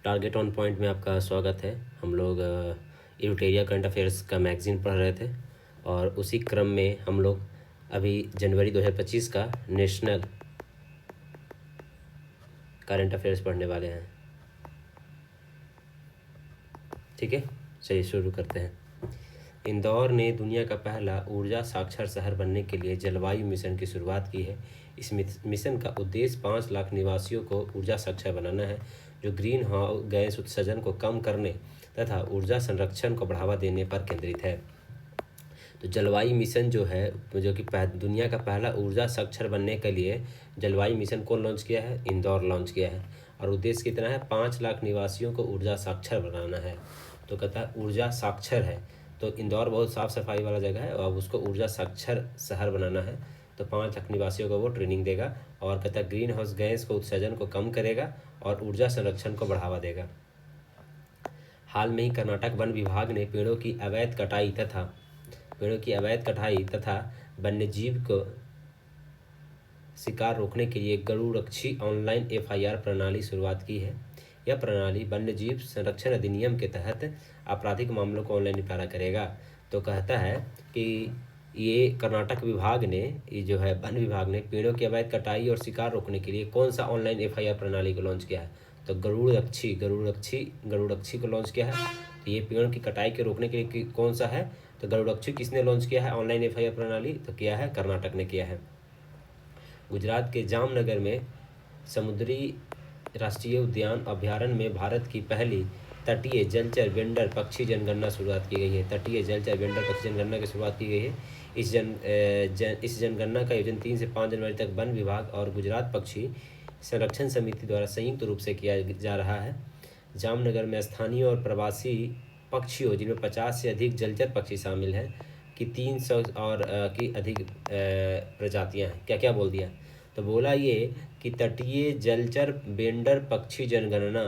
Target on point में आपका स्वागत है। हम लोग इरूटेरिया करंट अफेयर्स का मैगज़ीन पढ़ रहे थे और उसी क्रम में हम लोग अभी जनवरी 2025 का नेशनल करंट अफेयर्स पढ़ने वाले हैं। ठीक है, चलिए शुरू करते हैं। इंदौर ने दुनिया का पहला ऊर्जा साक्षर शहर बनने के लिए जलवायु मिशन की शुरुआत की है। इस मिशन का उद्देश्य 5 लाख निवासियों को ऊर्जा साक्षर बनाना है, जो ग्रीन हाउस गैस उत्सर्जन को कम करने तथा ऊर्जा संरक्षण को बढ़ावा देने पर केंद्रित है। तो जलवायु मिशन जो है, जो कि दुनिया का पहला ऊर्जा साक्षर बनने के लिए जलवायु मिशन कौन लॉन्च किया है? इंदौर लॉन्च किया है। और उद्देश्य कितना है? 5 लाख निवासियों को ऊर्जा साक्षर बनाना है। तो कहता है ऊर्जा साक्षर है, तो इंदौर बहुत साफ़ सफाई वाला जगह है और उसको ऊर्जा साक्षर शहर बनाना है। तो 5 लाख निवासियों को वो ट्रेनिंग देगा और कहता है ग्रीन हाउस गैस को उत्सर्जन को कम करेगा और ऊर्जा संरक्षण को बढ़ावा देगा। हाल में ही कर्नाटक वन विभाग ने पेड़ों की अवैध कटाई तथा वन्यजीव को शिकार रोकने के लिए गरुड़क्षी ऑनलाइन FIR प्रणाली शुरुआत की है। यह प्रणाली वन्यजीव संरक्षण अधिनियम के तहत आपराधिक मामलों को ऑनलाइन निपटारा करेगा। तो कहता है कि ये कर्नाटक विभाग ने, ये जो है वन विभाग ने पेड़ों की अवैध कटाई और शिकार रोकने के लिए कौन सा ऑनलाइन FIR प्रणाली को लॉन्च किया है? तो गरुड़क्षी को लॉन्च किया है। तो ये पेड़ों की कटाई के रोकने के लिए कौन सा है? तो गरुड़क्षी किसने लॉन्च किया है ऑनलाइन FIR प्रणाली? तो किया है कर्नाटक ने किया है। गुजरात के जामनगर में समुद्री राष्ट्रीय उद्यान अभ्यारण्य में भारत की पहली तटीय जलचर वेंडर पक्षी जनगणना शुरुआत की गई है। तटीय जलचर वेंडर पक्षी जनगणना की शुरुआत की गई है। इस जनगणना का आयोजन 3 से 5 जनवरी तक वन विभाग और गुजरात पक्षी संरक्षण समिति द्वारा संयुक्त रूप से किया जा रहा है। जामनगर में स्थानीय और प्रवासी पक्षियों, जिनमें 50 से अधिक जलचर पक्षी शामिल हैं, की 300 और की अधिक प्रजातियां हैं। क्या क्या बोल दिया? तो बोला ये कि तटीय जलचर वेंडर पक्षी जनगणना,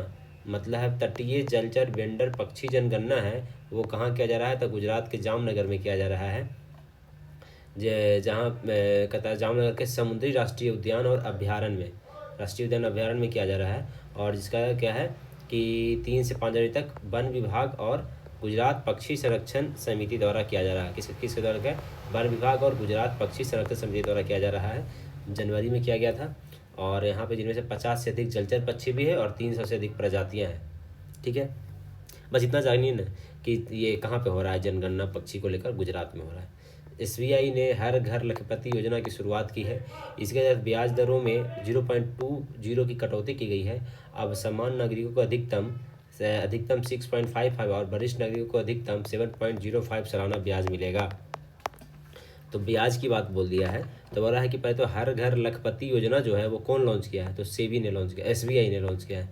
मतलब तटीय जलचर वेंडर पक्षी जनगणना है, वो कहाँ किया जा रहा है? तो गुजरात के जामनगर में किया जा रहा है, जहाँ कहता है जामनगर के समुद्री राष्ट्रीय उद्यान और अभ्यारण्य में, राष्ट्रीय उद्यान अभ्यारण्य में किया जा रहा है। और जिसका क्या है कि 3 से 5 जनवरी तक वन विभाग और गुजरात पक्षी संरक्षण समिति द्वारा किया जा रहा है। किसके द्वारा? क्या? वन विभाग और गुजरात पक्षी संरक्षण समिति द्वारा किया जा रहा है। जनवरी में किया गया था। और यहाँ पे जिनमें से 50 से अधिक जलचर पक्षी भी है और 300 से अधिक प्रजातियाँ हैं। ठीक है, बस इतना जानिए ना कि ये कहाँ पे हो रहा है जनगणना पक्षी को लेकर? गुजरात में हो रहा है। SBI ने हर घर लखपति योजना की शुरुआत की है। इसके तहत ब्याज दरों में 0.20 की कटौती की गई है। अब सामान्य नागरिकों को अधिकतम 6.55 और वरिष्ठ नागरिकों को अधिकतम 7.05 सालाना ब्याज मिलेगा। तो ब्याज की बात बोल दिया है। तो बोल रहा है कि पहले तो हर घर लखपति योजना जो है वो कौन लॉन्च किया है? तो SEBI ने लॉन्च किया, SBI ने लॉन्च किया है।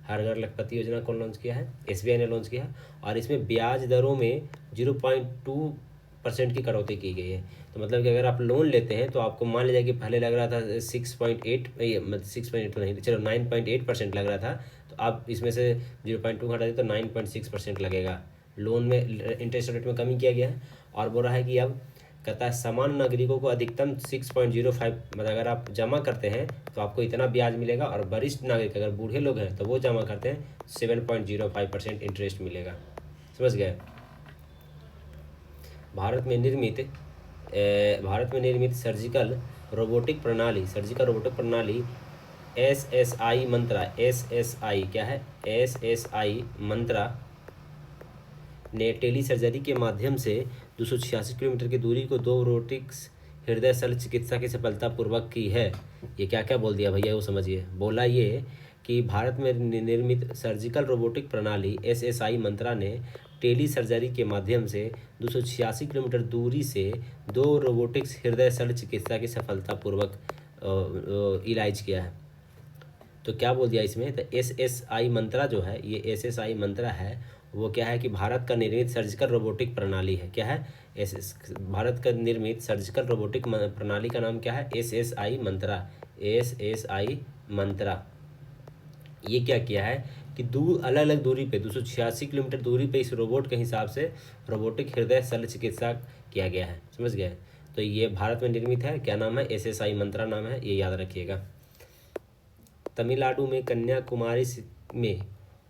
हर घर लखपति योजना कौन लॉन्च किया है? SBI ने लॉन्च किया है। और इसमें ब्याज दरों में 0.2% की कटौती की गई है। तो मतलब कि अगर आप लोन लेते हैं तो आपको मान लीजिए कि पहले लग रहा था 6.8, मतलब 6.8 तो नहीं, चलो 9.8% लग रहा था, तो आप इसमें से 0.2 घटा दें तो 9.6% लगेगा। लोन में इंटरेस्ट रेट में कमी किया गया है। और बोल रहा है कि अब कहता है सामान्य नागरिकों को अधिकतम 6.05, मतलब अगर आप जमा करते हैं तो आपको इतना ब्याज मिलेगा, और वरिष्ठ नागरिक अगर बूढ़े लोग हैं तो वो जमा करते हैं 7.05% इंटरेस्ट मिलेगा। समझ गए? भारत में निर्मित सर्जिकल रोबोटिक प्रणाली SSI मंत्रा, SSI क्या है? SSI मंत्रा ने टेली सर्जरी के माध्यम से 286 किलोमीटर की दूरी को 2 रोबोटिक्स हृदय शल्य चिकित्सा की सफलतापूर्वक की है। ये क्या क्या बोल दिया भैया, वो समझिए। बोला ये कि भारत में निर्मित सर्जिकल रोबोटिक प्रणाली SSI मंत्रा ने टेली सर्जरी के माध्यम से 286 किलोमीटर दूरी से 2 रोबोटिक्स हृदय शल्य चिकित्सा की सफलतापूर्वक इलाज किया है। तो क्या बोल दिया इसमें? तो SSI मंत्रा जो है, ये SSI मंत्रा है, वो क्या है कि भारत का निर्मित सर्जिकल रोबोटिक प्रणाली है। क्या है? भारत का निर्मित सर्जिकल रोबोटिक प्रणाली का नाम क्या है? SSI मंत्रा। SSI मंत्रा ये क्या किया है कि अलग अलग दूरी पे 286 किलोमीटर दूरी पे इस रोबोट के हिसाब से रोबोटिक हृदय शल्य चिकित्सा किया गया है। समझ गए? तो ये भारत में निर्मित है। क्या नाम है? SSI मंत्रा नाम है, ये याद रखिएगा। तमिलनाडु में कन्याकुमारी में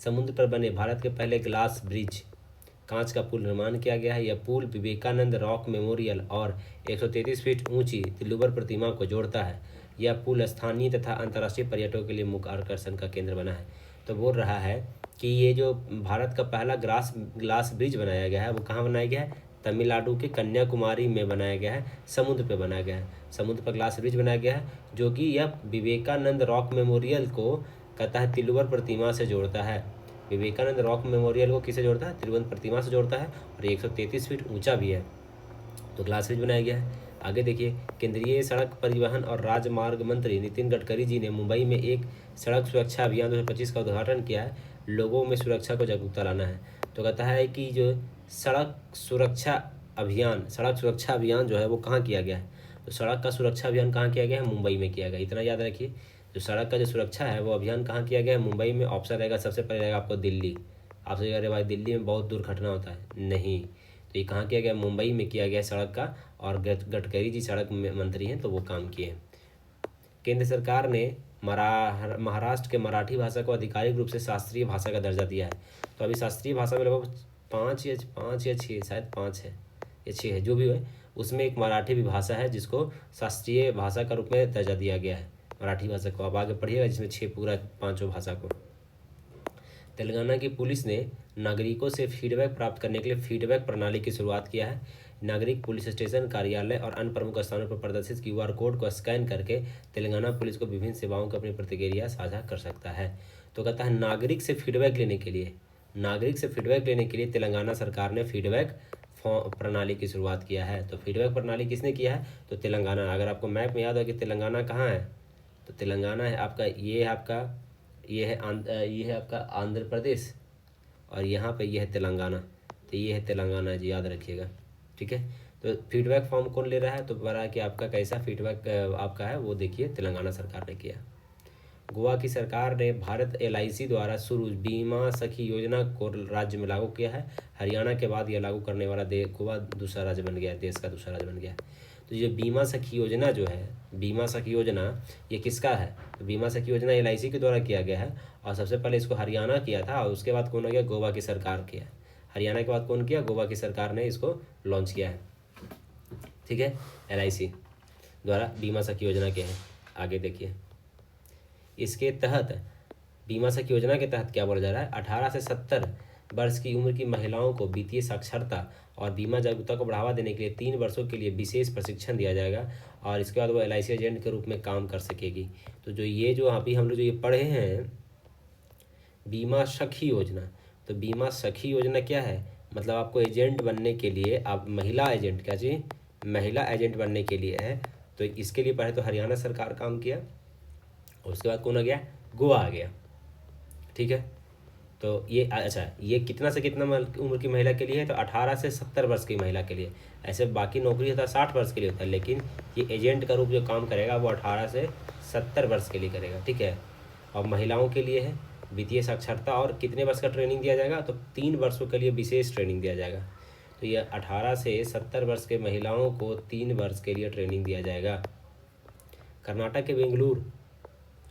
समुद्र पर बने भारत के पहले ग्लास ब्रिज कांच का पुल निर्माण किया गया है। यह पुल विवेकानंद रॉक मेमोरियल और 133 फीट ऊंची तिल्लुवर प्रतिमा को जोड़ता है। यह पुल स्थानीय तथा अंतर्राष्ट्रीय पर्यटकों के लिए मुख्य आकर्षण का केंद्र बना है। तो बोल रहा है कि ये जो भारत का पहला ग्लास ब्रिज बनाया गया है वो कहाँ बनाया गया है? तमिलनाडु के कन्याकुमारी में बनाया गया है, समुद्र पे बनाया गया है। समुद्र पर ग्लास ब्रिज बनाया गया है जो कि यह विवेकानंद रॉक मेमोरियल को कहता है तिल्लुवर प्रतिमा से जोड़ता है। विवेकानंद रॉक मेमोरियल को किसे जोड़ता है? तिरुवन प्रतिमा से जोड़ता है और 133 फीट ऊंचा भी है। तो ग्लास ब्रिज बनाया गया है। आगे देखिए, केंद्रीय सड़क परिवहन और राजमार्ग मंत्री नितिन गडकरी जी ने मुंबई में एक सड़क सुरक्षा अभियान 2025 का उद्घाटन किया है। लोगों में सुरक्षा को जागरूकता लाना है। तो कहता है कि जो सड़क सुरक्षा अभियान जो है वो कहाँ किया गया है? तो सड़क का सुरक्षा अभियान कहाँ किया गया है? मुंबई में किया गया। इतना याद रखिए, जो सड़क का जो सुरक्षा है वो अभियान कहाँ किया गया है? मुंबई में। ऑप्शन रहेगा सबसे पहले रहेगा आपको दिल्ली। आप सोचिएगा अरे भाई दिल्ली में बहुत दुर्घटना होता है, नहीं, तो ये कहाँ किया गया? मुंबई में किया गया सड़क का। और गडकरी जी सड़क मंत्री हैं तो वो काम किए हैं। केंद्र सरकार ने महाराष्ट्र के मराठी भाषा को आधिकारिक रूप से शास्त्रीय भाषा का दर्जा दिया है। तो अभी शास्त्रीय भाषा में लगभग पाँच या छः, शायद 5 है या 6 है, जो भी है, उसमें एक मराठी भी भाषा है जिसको शास्त्रीय भाषा का रूप में दर्जा दिया गया है, मराठी भाषा को। अब आगे पढ़िएगा जिसमें 6 पूरा 5 भाषा को। तेलंगाना की पुलिस ने नागरिकों से फीडबैक प्राप्त करने के लिए फीडबैक प्रणाली की शुरुआत किया है। नागरिक पुलिस स्टेशन, कार्यालय और अन्य प्रमुख स्थानों पर प्रदर्शित QR कोड को स्कैन करके तेलंगाना पुलिस को विभिन्न सेवाओं की अपनी प्रतिक्रिया साझा कर सकता है। तो कहता है नागरिक से फीडबैक लेने के लिए तेलंगाना सरकार ने फीडबैक प्रणाली की शुरुआत किया है। तो फीडबैक प्रणाली किसने किया है? तो तेलंगाना। अगर आपको मैप में याद हो कि तेलंगाना कहाँ है, तो तेलंगाना है आपका, ये है आपका आंध्र प्रदेश और यहाँ पे ये है तेलंगाना। तो ये है तेलंगाना जी, याद रखिएगा, ठीक है। तो फीडबैक फॉर्म कौन ले रहा है? तो बता कि आपका कैसा फीडबैक आपका है वो देखिए तेलंगाना सरकार ने किया। गोवा की सरकार ने भारत LIC द्वारा शुरू बीमा सखी योजना को राज्य में लागू किया है। हरियाणा के बाद यह लागू करने वाला गोवा दूसरा राज्य बन गया, देश का दूसरा राज्य बन गया। तो ये बीमा सखी योजना जो है, बीमा सखी योजना ये किसका है? तो बीमा सखी योजना LIC के द्वारा किया गया है और सबसे पहले इसको हरियाणा किया था और उसके बाद कौन हो गया? गोवा की सरकार किया। हरियाणा के बाद कौन किया? गोवा की सरकार ने इसको लॉन्च किया है, ठीक है। LIC द्वारा बीमा सखी योजना के हैं। आगे देखिए, इसके तहत बीमा सखी योजना के तहत क्या बोला जा रहा है? 18 से 70 वर्ष की उम्र की महिलाओं को वित्तीय साक्षरता और बीमा जागरूकता को बढ़ावा देने के लिए 3 वर्षों के लिए विशेष प्रशिक्षण दिया जाएगा और इसके बाद वो LIC एजेंट के रूप में काम कर सकेगी। तो जो ये जो अभी हम लोग जो ये पढ़े हैं बीमा सखी योजना, तो बीमा सखी योजना क्या है? मतलब आपको एजेंट बनने के लिए, आप महिला एजेंट, क्या चाहिए? महिला एजेंट बनने के लिए है। तो इसके लिए पहले तो हरियाणा सरकार काम किया और उसके बाद कौन आ गया? गोवा आ गया, ठीक है। तो ये अच्छा, ये कितना से कितना उम्र की महिला के लिए है? तो 18 से 70 वर्ष की महिला के लिए। ऐसे बाकी नौकरी होता है 60 वर्ष के लिए होता है, लेकिन ये एजेंट का रूप जो काम करेगा वो 18 से 70 वर्ष के लिए करेगा, ठीक है। और महिलाओं के लिए है वित्तीय साक्षरता और कितने वर्ष का ट्रेनिंग दिया जाएगा? तो 3 वर्षों के लिए विशेष ट्रेनिंग दिया जाएगा। तो ये 18 से 70 वर्ष के महिलाओं को 3 वर्ष के लिए ट्रेनिंग दिया जाएगा। कर्नाटक के बेंगलुरु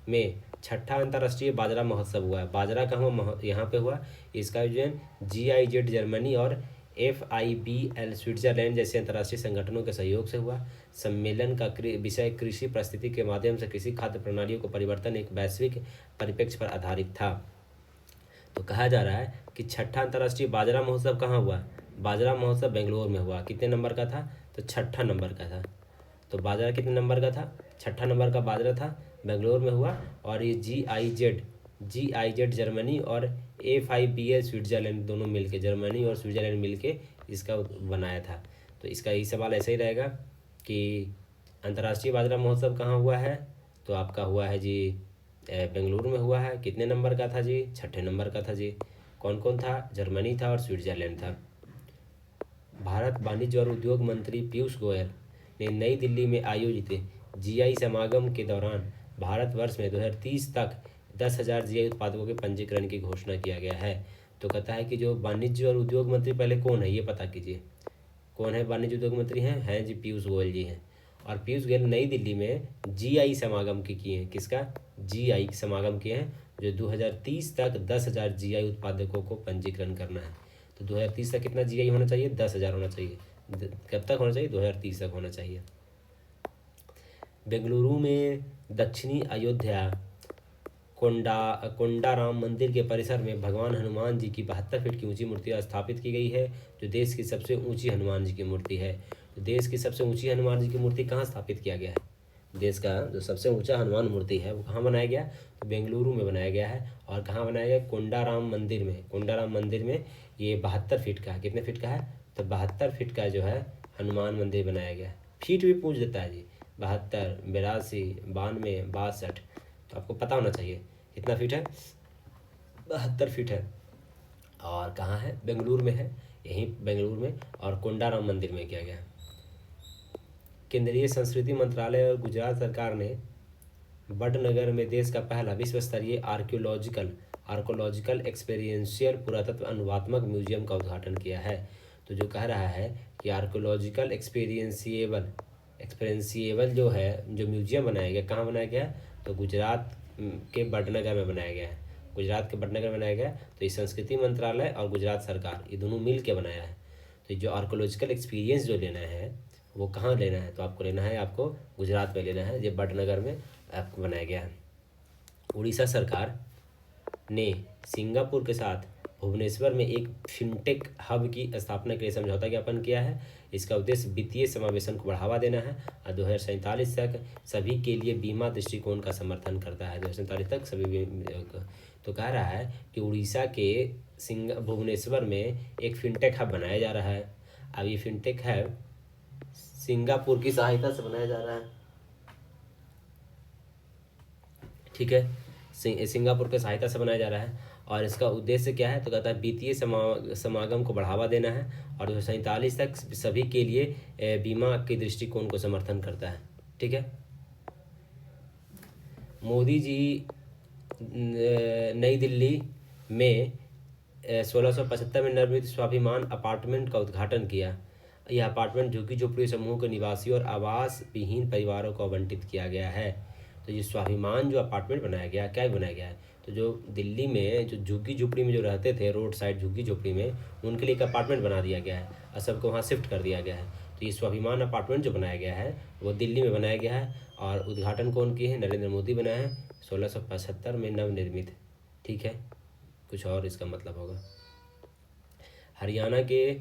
में 6ठा अंतर्राष्ट्रीय बाजरा महोत्सव हुआ है। बाजरा कहाँ यहाँ पे हुआ? इसका आयोजन GIZ जर्मनी और FIBL स्विट्जरलैंड जैसे अंतर्राष्ट्रीय संगठनों के सहयोग से हुआ। सम्मेलन का विषय कृषि परिस्थिति के माध्यम से कृषि खाद्य प्रणालियों को परिवर्तन एक वैश्विक परिप्रेक्ष्य पर आधारित था। तो कहा जा रहा है कि 6ठा अंतर्राष्ट्रीय बाजरा महोत्सव कहाँ हुआ? बाजरा महोत्सव बेंगलुरु में हुआ। कितने नंबर का था? तो 6ठा नंबर का था। तो बाजरा कितने नंबर का था? 6ठा नंबर का बाजरा था, बेंगलुरु में हुआ। और ये GIZ जर्मनी और FIBL स्विट्जरलैंड दोनों मिलके, जर्मनी और स्विट्जरलैंड मिलके इसका बनाया था। तो इसका यही सवाल ऐसे ही रहेगा कि अंतर्राष्ट्रीय बाजरा महोत्सव कहाँ हुआ है? तो आपका हुआ है जी बेंगलुरु में हुआ है। कितने नंबर का था जी? 6ठे नंबर का था जी। कौन कौन था? जर्मनी था और स्विट्जरलैंड था। भारत वाणिज्य और उद्योग मंत्री पीयूष गोयल ने नई दिल्ली में आयोजित GI समागम के दौरान भारतवर्ष में 2030 तक 10,000 GI उत्पादकों के पंजीकरण की घोषणा किया गया है। तो कहता है कि जो वाणिज्य और उद्योग मंत्री पहले कौन है ये पता कीजिए। कौन है वाणिज्य उद्योग मंत्री? हैं जी पीयूष गोयल जी हैं। और पीयूष गोयल नई दिल्ली में GI समागम की किए हैं। किसका? GI समागम किए हैं जो 2030 तक 10,000 जीआई उत्पादकों को पंजीकरण करना है। तो 2030 तक कितना जीआई होना चाहिए? 10,000 होना चाहिए। कब तक होना चाहिए? 2030 तक होना चाहिए। बेंगलुरु में दक्षिणी अयोध्या कोंडाराम मंदिर के परिसर में भगवान हनुमान जी की 72 फीट की ऊंची मूर्ति स्थापित की गई है, जो देश की सबसे ऊंची हनुमान जी की मूर्ति है। तो देश की सबसे ऊंची हनुमान जी की मूर्ति कहाँ स्थापित किया गया है? देश का जो सबसे ऊंचा हनुमान मूर्ति है वो कहाँ बनाया गया? तो बेंगलुरु में बनाया गया है। और कहाँ बनाया गया? कोंडाराम मंदिर में। कोंडाराम मंदिर में ये 72 फीट का है। कितने फीट का है? तो 72 फीट का जो है हनुमान मंदिर बनाया गया है। फीट भी पूछ देता है जी, 72, 82, 92, 62, तो आपको पता होना चाहिए कितना फीट है? 72 फीट है। और कहाँ है? बेंगलुरु में है, यहीं बेंगलुरु में। और कोंडाराम मंदिर में किया गया है। केंद्रीय संस्कृति मंत्रालय और गुजरात सरकार ने वडनगर में देश का पहला विश्व स्तरीय आर्कोलॉजिकल एक्सपीरियंशियल पुरातत्व अनुभवात्मक म्यूजियम का उद्घाटन किया है। तो जो कह रहा है कि आर्कोलॉजिकल एक्सपीरियंशिएबल जो है, जो म्यूजियम बनाया गया, कहाँ बनाया गया? तो गुजरात के वडनगर में बनाया गया है। गुजरात के वडनगर में बनाया गया। तो ये संस्कृति मंत्रालय और गुजरात सरकार ये दोनों मिल के बनाया है। तो जो आर्कोलॉजिकल एक्सपीरियंस जो लेना है वो कहाँ लेना है? तो आपको लेना है, आपको गुजरात में लेना है। ये वडनगर में आपको बनाया गया है। उड़ीसा सरकार ने सिंगापुर के साथ भुवनेश्वर में एक फिनटेक हब की स्थापना के लिए समझौता ज्ञापन किया है। इसका उद्देश्य वित्तीय समावेशन को बढ़ावा देना है और 2047 तक सभी के लिए बीमा दृष्टिकोण का समर्थन करता है। 2047 तक सभी तो कह रहा है कि उड़ीसा के भुवनेश्वर में एक फिनटेक हब बनाया जा रहा है। अब ये फिनटेक हब सिंगापुर की सहायता से बनाया जा रहा है, ठीक है, सिंगापुर की सहायता से बनाया जा रहा है। और इसका उद्देश्य क्या है? तो कहता है वित्तीय समागम को बढ़ावा देना है और 2047 तक सभी के लिए बीमा के दृष्टिकोण को समर्थन करता है, ठीक है। मोदी जी नई दिल्ली में 1675 में निर्मित स्वाभिमान अपार्टमेंट का उद्घाटन किया। यह अपार्टमेंट झुग्गी झोपड़ी समूह के निवासियों और आवास विहीन परिवारों को आवंटित किया गया है। तो ये स्वाभिमान जो अपार्टमेंट बनाया गया, क्या बनाया गया है? तो जो दिल्ली में जो झुग्गी झोपड़ी में जो रहते थे, रोड साइड झुग्गी झोपड़ी में, उनके लिए एक अपार्टमेंट बना दिया गया है और सबको वहाँ शिफ्ट कर दिया गया है। तो ये स्वाभिमान अपार्टमेंट जो बनाया गया है वो दिल्ली में बनाया गया है। और उद्घाटन कौन किए हैं? नरेंद्र मोदी बनाया है, 1675 में नवनिर्मित, ठीक है। कुछ और इसका मतलब होगा। हरियाणा के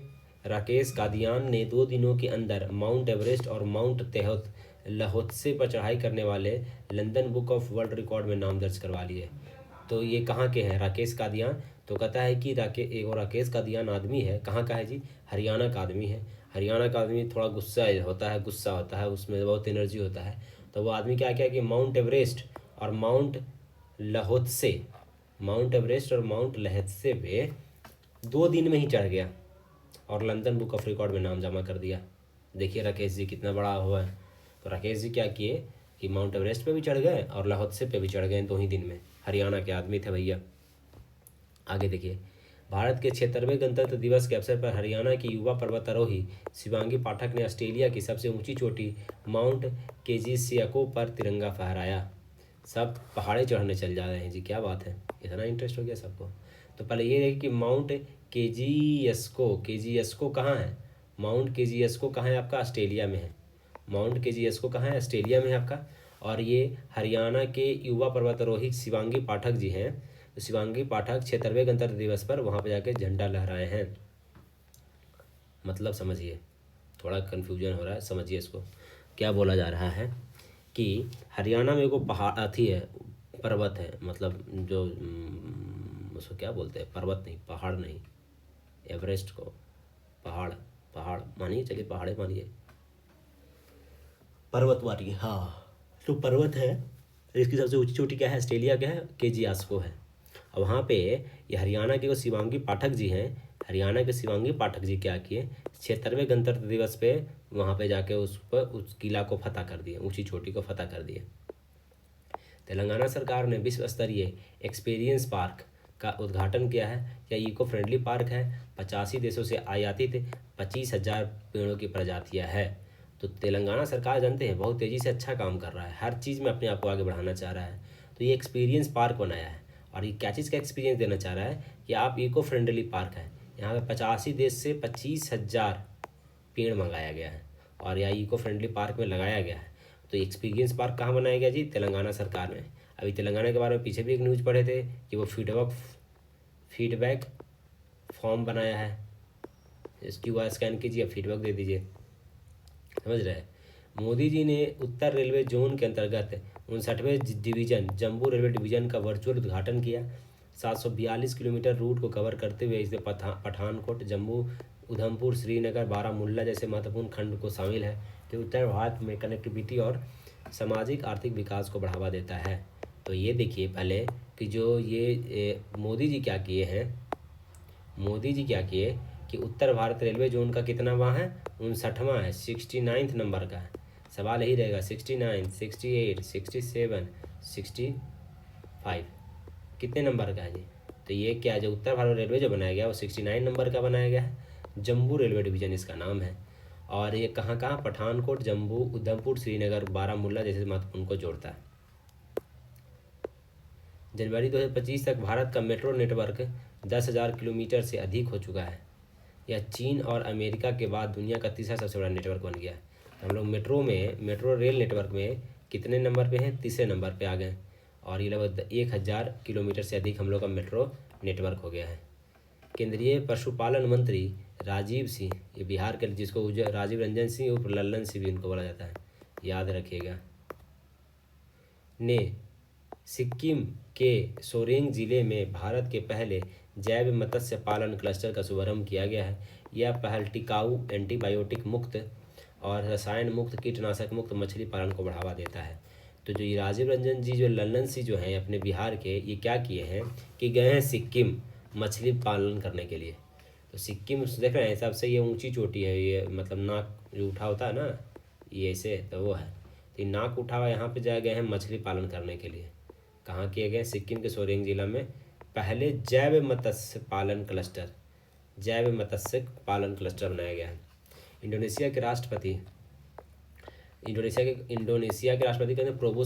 राकेश कादियान ने 2 दिनों के अंदर माउंट एवरेस्ट और माउंट लहोत्से पर चढ़ाई करने वाले London book of world record में नाम दर्ज करवा लिए। तो ये कहाँ के हैं राकेश कादियान? तो कहता है कि राकेश कादियान आदमी है, कहाँ का है जी? हरियाणा का आदमी है। हरियाणा का आदमी थोड़ा गुस्सा होता है, उसमें बहुत एनर्जी होता है। तो वो आदमी क्या कि माउंट एवरेस्ट और माउंट लहोत्से पे 2 दिन में ही चढ़ गया और लंदन बुक ऑफ रिकॉर्ड में नाम जमा कर दिया। देखिए राकेश जी कितना बड़ा हुआ है। तो राकेश जी क्या किए कि माउंट एवरेस्ट पे भी चढ़ गए और लाहौत्से पे भी चढ़ गए 2 ही दिन में। हरियाणा के आदमी थे भैया। आगे देखिए, भारत के 76वें गणतंत्र दिवस के अवसर पर हरियाणा की युवा पर्वतारोही शिवांगी पाठक ने ऑस्ट्रेलिया की सबसे ऊंची चोटी माउंट केजीसियाको पर तिरंगा फहराया। सब पहाड़े चढ़ने चल जा रहे हैं जी, क्या बात है, इतना इंटरेस्ट हो गया सबको। तो पहले ये है कि माउंट केजीएसको कहाँ है? माउंट केजीएसको कहाँ है आपका? ऑस्ट्रेलिया में है। माउंट केजीएसको कहाँ है? ऑस्ट्रेलिया में है आपका। और ये हरियाणा के युवा पर्वतारोही शिवांगी पाठक जी हैं। तो शिवांगी पाठक 76वें गणतंत्र दिवस पर वहाँ पर जाके झंडा लहराए हैं। मतलब समझिए, थोड़ा कन्फ्यूजन हो रहा है, समझिए इसको। क्या बोला जा रहा है कि हरियाणा में को पहाड़ अथी है, पर्वत है, मतलब जो उसको क्या बोलते हैं, पर्वत नहीं, पहाड़ नहीं, एवरेस्ट को पहाड़ मानिए, चलिए पहाड़े मानिए, पर्वत मानिए, हाँ। तो पर्वत है, इसकी सबसे ऊंची चोटी क्या है? ऑस्ट्रेलिया क्या है? केजीएसको है। और वहाँ पे ये हरियाणा के शिवांगी पाठक जी हैं। हरियाणा के शिवांगी पाठक जी क्या किए? 76वें गणतंत्र दिवस पे वहाँ पे जाके उस किला को फतह कर दिए, ऊंची चोटी को फतह कर दिए। तेलंगाना सरकार ने विश्व स्तरीय एक्सपीरियंस पार्क का उद्घाटन किया है। यह इको फ्रेंडली पार्क है। 85 देशों से आयातित 25,000 पेड़ों की प्रजातियां है। तो तेलंगाना सरकार जानते हैं बहुत तेज़ी से अच्छा काम कर रहा है, हर चीज़ में अपने आप को आगे बढ़ाना चाह रहा है। तो ये एक्सपीरियंस पार्क बनाया है और ये क्या चीज़ का एक्सपीरियंस देना चाह रहा है कि आप इको फ्रेंडली पार्क है, यहाँ पे 85 देश से 25,000 पेड़ मंगाया गया है और यह इको फ्रेंडली पार्क में लगाया गया है। तो एक्सपीरियंस पार्क कहाँ बनाया गया जी? तेलंगाना सरकार में। अभी तेलंगाना के बारे में पीछे भी एक न्यूज़ पढ़े थे कि वो फीडबैक फॉर्म बनाया है। इसकी QR स्कैन कीजिए, फीडबैक दे दीजिए, समझ रहे हैं। मोदी जी ने उत्तर रेलवे जोन के अंतर्गत 59वें डिवीजन जम्मू रेलवे डिवीजन का वर्चुअल उद्घाटन किया। 742 किलोमीटर रूट को कवर करते हुए इसमें पठानकोट, जम्मू, उधमपुर, श्रीनगर, बारामूला जैसे महत्वपूर्ण खंड को शामिल है, जो उत्तर भारत में कनेक्टिविटी और सामाजिक आर्थिक विकास को बढ़ावा देता है। तो ये देखिए पहले कि जो ये मोदी जी क्या किए हैं, मोदी जी क्या किए कि उत्तर भारत रेलवे जोन का कितना वहाँ है? 59वां है, 69 नंबर का है। सवाल यही रहेगा 69, 68, 67, 65 कितने नंबर का है जी? तो ये क्या है, जो उत्तर भारत रेलवे जो बनाया गया वो 69 नंबर का बनाया गया है। जम्मू रेलवे डिवीजन इसका नाम है। और ये कहाँ कहाँ? पठानकोट, जम्मू, उधमपुर, श्रीनगर, बारामूला जैसे महत्वपूर्ण को जोड़ता है। जनवरी 2025 तक भारत का मेट्रो नेटवर्क 10,000 किलोमीटर से अधिक हो चुका है। यह चीन और अमेरिका के बाद दुनिया का तीसरा सबसे बड़ा नेटवर्क बन गया है। तो हम लोग मेट्रो रेल नेटवर्क में कितने नंबर पे हैं? तीसरे नंबर पे आ गए और ये लगभग 1,000 किलोमीटर से अधिक हम लोग का मेट्रो नेटवर्क हो गया है। केंद्रीय पशुपालन मंत्री राजीव सिंह, ये बिहार के, जिसको राजीव रंजन सिंह उर्फ लल्लन सिंह भी इनको बोला जाता है, याद रखिएगा, ने सिक्किम के सोरेंग जिले में भारत के पहले जैव मत्स्य पालन क्लस्टर का शुभारंभ किया गया है। यह पहल टिकाऊ, एंटीबायोटिक मुक्त और रसायन मुक्त, कीटनाशक मुक्त मछली पालन को बढ़ावा देता है। तो जो ये राजीव रंजन जी, जो लल्लन सिंह जो हैं अपने बिहार के, ये क्या किए हैं कि गए हैं सिक्किम मछली पालन करने के लिए। तो सिक्किम देख रहे हैं सबसे ये ऊंची चोटी है, ये मतलब नाक जो उठा होता है ना, ये ऐसे, तो वो है, तो नाक उठा हुआ यहाँ पे जाए गए हैं मछली पालन करने के लिए। कहाँ किए गए? सिक्किम के सोरेंग जिला में पहले जैव मत्स्य पालन क्लस्टर बनाया गया है। इंडोनेशिया के राष्ट्रपति कहते हैं प्रोबो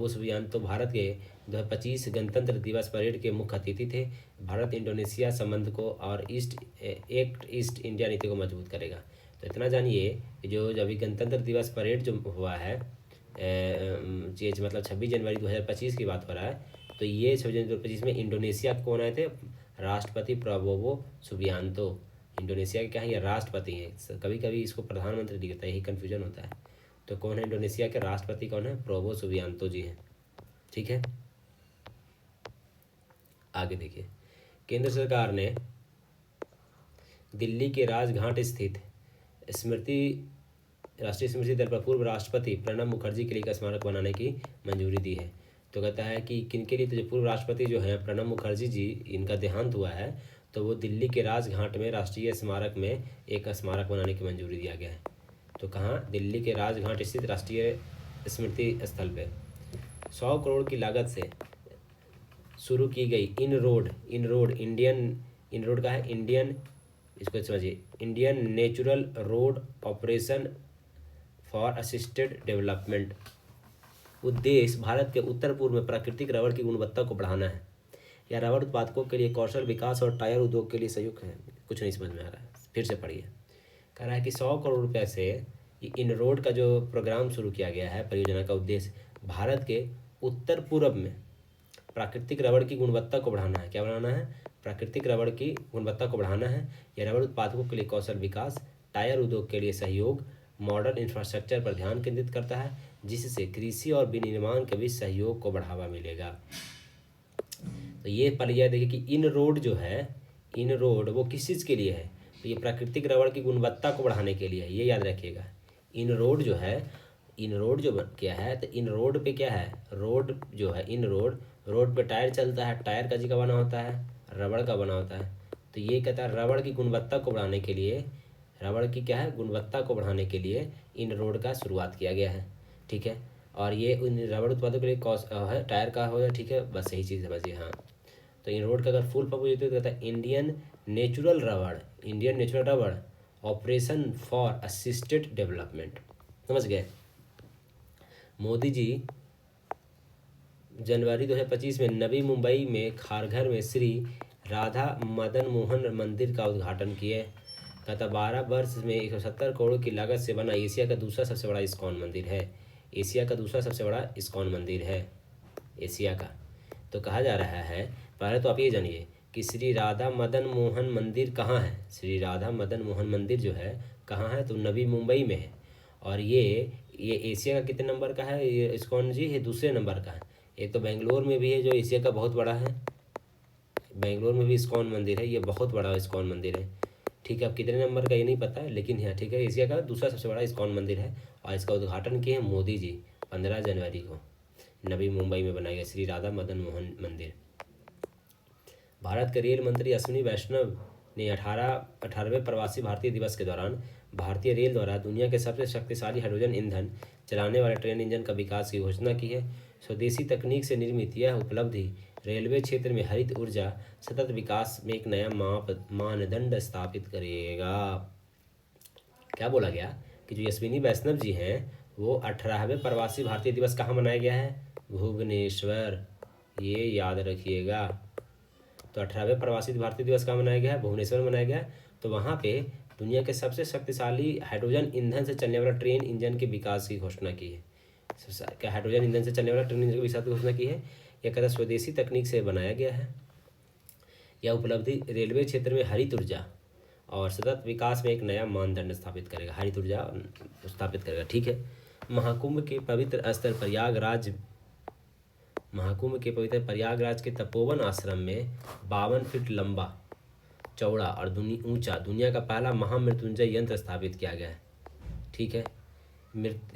सुबियांतो भारत के 2025 गणतंत्र दिवस परेड के मुख्य अतिथि थे। भारत इंडोनेशिया संबंध को और ईस्ट इंडिया नीति को मजबूत करेगा। तो इतना जानिए कि जो अभी गणतंत्र दिवस परेड जो हुआ है, मतलब 26 जनवरी 2025 की बात हो रहा है, तो ये 26 जनवरी 2025 में इंडोनेशिया कौन आए थे? राष्ट्रपति प्रबोवो सुबियांतो। इंडोनेशिया के क्या है? ये राष्ट्रपति हैं। कभी कभी इसको प्रधानमंत्री दिखता है, यही कन्फ्यूजन होता है। तो कौन है इंडोनेशिया के राष्ट्रपति? कौन है? प्रबोवो सुबियांतो जी हैं। ठीक है, आगे देखिए। केंद्र सरकार ने दिल्ली के राजघाट स्थित राष्ट्रीय स्मृति दल पर पूर्व राष्ट्रपति प्रणब मुखर्जी के लिए एक स्मारक बनाने की मंजूरी दी है। तो कहता है कि किन के लिए? तो जो पूर्व राष्ट्रपति जो हैं प्रणब मुखर्जी जी, इनका देहांत हुआ है, तो वो दिल्ली के राजघाट में राष्ट्रीय स्मारक में एक स्मारक बनाने की मंजूरी दिया गया है। तो कहाँ? दिल्ली के राजघाट स्थित राष्ट्रीय स्मृति स्थल पे 100 करोड़ की लागत से शुरू की गई इन रोड का है इसको समझिए, Indian natural road operation for assisted development. उद्देश्य भारत के उत्तर पूर्व में प्राकृतिक रबड़ की गुणवत्ता को बढ़ाना है। यह रबड़ उत्पादकों के लिए कौशल विकास और टायर उद्योग के लिए संयुक्त है। कुछ नहीं समझ में आ रहा है, फिर से पढ़िए। कह रहा है कि 100 करोड़ रुपये से इन रोड का जो प्रोग्राम शुरू किया गया है, परियोजना का उद्देश्य भारत के उत्तर पूर्व में प्राकृतिक रबड़ की गुणवत्ता को बढ़ाना है। क्या बढ़ाना है? प्राकृतिक रबड़ की गुणवत्ता को बढ़ाना है। यह रबड़ उत्पादकों के लिए कौशल विकास, टायर उद्योग के लिए सहयोग, मॉडर्न इंफ्रास्ट्रक्चर पर ध्यान केंद्रित करता है, जिससे कृषि और विनिर्माण के बीच सहयोग को बढ़ावा मिलेगा। तो ये पहले देखिए कि इन रोड वो किस चीज़ के लिए है? तो ये प्राकृतिक रबड़ की गुणवत्ता को बढ़ाने के लिए है, ये याद रखिएगा। इन रोड जो क्या है, तो इन रोड पे क्या है? रोड पे टायर चलता है, टायर का जी का बना होता है, रबड़ का बना होता है। तो ये कहता है रबड़ की गुणवत्ता को बढ़ाने के लिए, गुणवत्ता को बढ़ाने के लिए इन रोड का शुरुआत किया गया है। ठीक है, और ये उन रबड़ उत्पादों के लिए है, टायर का हो जाए। ठीक है, बस यही चीज़ समझिए। हाँ, तो इन रोड का अगर फुल फॉर्म पूछे तो कहता है इंडियन नेचुरल रबड़ ऑपरेशन फॉर असिस्टेड डेवलपमेंट। समझ गए? मोदी जी जनवरी 2025 में नवी मुंबई में खारघर में श्री राधा मदन मोहन मंदिर का उद्घाटन किए। गत 12 वर्ष में 170 करोड़ की लागत से बना एशिया का दूसरा सबसे बड़ा इस्कॉन मंदिर है। एशिया का दूसरा सबसे बड़ा इस्कॉन मंदिर है एशिया का। तो कहा जा रहा है, पहले तो आप ये जानिए कि श्री राधा मदन मोहन मंदिर कहाँ है। श्री राधा मदन मोहन मंदिर जो है कहाँ है, तो नवी मुंबई में है। और ये एशिया का कितने नंबर का है ये इस्कॉन जी, ये दूसरे नंबर का है। एक तो बेंगलोर में भी है जो एशिया का बहुत बड़ा है, बेंगलोर में भी इस्कॉन मंदिर है, ये बहुत बड़ा इस्कॉन मंदिर है। ठीक है, अब कितने नंबर का ये नहीं पता है, लेकिन हाँ ठीक है, एशिया का दूसरा सबसे बड़ा इस्कॉन मंदिर है। और इसका उद्घाटन किए हैं मोदी जी 15 जनवरी को नवी मुंबई में बनाया गया श्री राधा मदन मोहन मंदिर। भारत के रेल मंत्री अश्विनी वैष्णव ने 18वें प्रवासी भारतीय दिवस के दौरान भारतीय रेल द्वारा दुनिया के सबसे शक्तिशाली हाइड्रोजन ईंधन चलाने वाले ट्रेन इंजन का विकास की घोषणा की है। स्वदेशी तकनीक से निर्मित यह उपलब्धि रेलवे क्षेत्र में हरित ऊर्जा सतत विकास में एक नया मानदंड स्थापित करेगा। क्या बोला गया कि जो अश्विनी वैष्णव जी हैं वो 18वें प्रवासी भारतीय दिवस कहाँ मनाया गया है, भुवनेश्वर, ये याद रखिएगा। तो 18वें प्रवासी भारतीय दिवस कहाँ मनाया गया है, भुवनेश्वर में मनाया गया है। तो वहाँ पे दुनिया के सबसे शक्तिशाली हाइड्रोजन ईंधन से चलने वाला ट्रेन इंजन के विकास की घोषणा की है। क्या हाइड्रोजन ईंधन से चलने वाला ट्रेन इंजन के विकास की घोषणा की है। यह कहता स्वदेशी तकनीक से बनाया गया है। यह उपलब्धि रेलवे क्षेत्र में हरित ऊर्जा और सतत विकास में एक नया मानदंड स्थापित करेगा, हरित ऊर्जा स्थापित करेगा। ठीक है। महाकुंभ के पवित्र प्रयागराज के तपोवन आश्रम में 52 फीट लंबा, चौड़ा और ऊंचा दुनिया का पहला महामृत्युंजय यंत्र स्थापित किया गया है। ठीक है।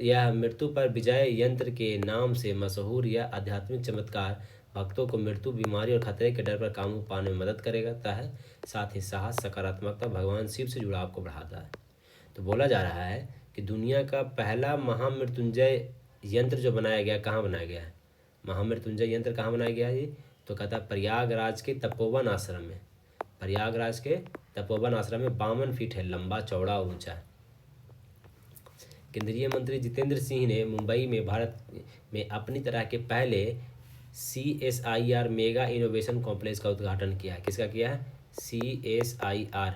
यह मृत्यु पर विजय यंत्र के नाम से मशहूर यह आध्यात्मिक चमत्कार भक्तों को मृत्यु, बीमारी और खतरे के डर पर काबू पाने में मदद करेगा है। साथ ही साहस, सकारात्मकता, भगवान शिव से जुड़ाव को बढ़ाता है। तो बोला जा रहा है कि दुनिया का पहला महामृत्युंजय यंत्र जो बनाया गया, कहाँ बनाया गया है, महामृत्युंजय यंत्र कहाँ बनाया गया है, तो कहता है प्रयागराज के तपोवन आश्रम में। प्रयागराज के तपोवन आश्रम में 52 फीट है लंबा, चौड़ा और ऊंचा। केंद्रीय मंत्री जितेंद्र सिंह ने मुंबई में भारत में अपनी तरह के पहले CSIR मेगा इनोवेशन कॉम्प्लेक्स का उद्घाटन किया है। किसका किया है, CSIR।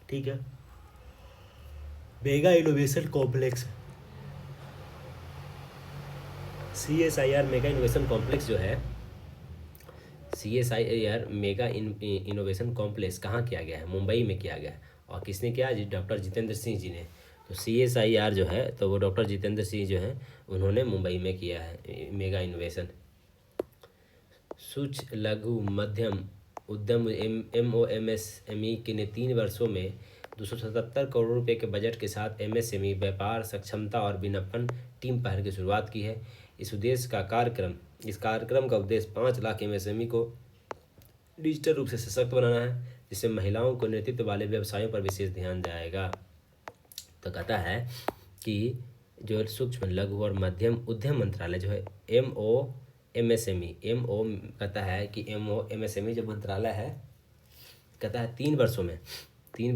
ठीक है, mega innovation complex. CSIR mega innovation complex जो है, CSIR मेगा इनोवेशन कॉम्प्लेक्स कहाँ किया गया है, मुंबई में किया गया है। और किसने किया, डॉक्टर जितेंद्र सिंह जी ने। तो CSIR जो है, तो वो डॉक्टर जितेंद्र सिंह जो हैं उन्होंने मुंबई में किया है मेगा इनोवेशन। सूक्ष्म लघु मध्यम उद्यम MOMSME के ने 3 वर्षों में 277 करोड़ रुपए के बजट के साथ MSME व्यापार सक्षमता और विपणन टीम पहल की शुरुआत की है। इस कार्यक्रम का उद्देश्य 5 लाख MSME को डिजिटल रूप से सशक्त बनाना है, जिससे महिलाओं को नेतृत्व वाले व्यवसायों पर विशेष ध्यान जाएगा। तो कहता है कि जो सूक्ष्म लघु और मध्यम उद्यम मंत्रालय जो है MOMSME कहता है कि MOMSME जो मंत्रालय है, कहता है 3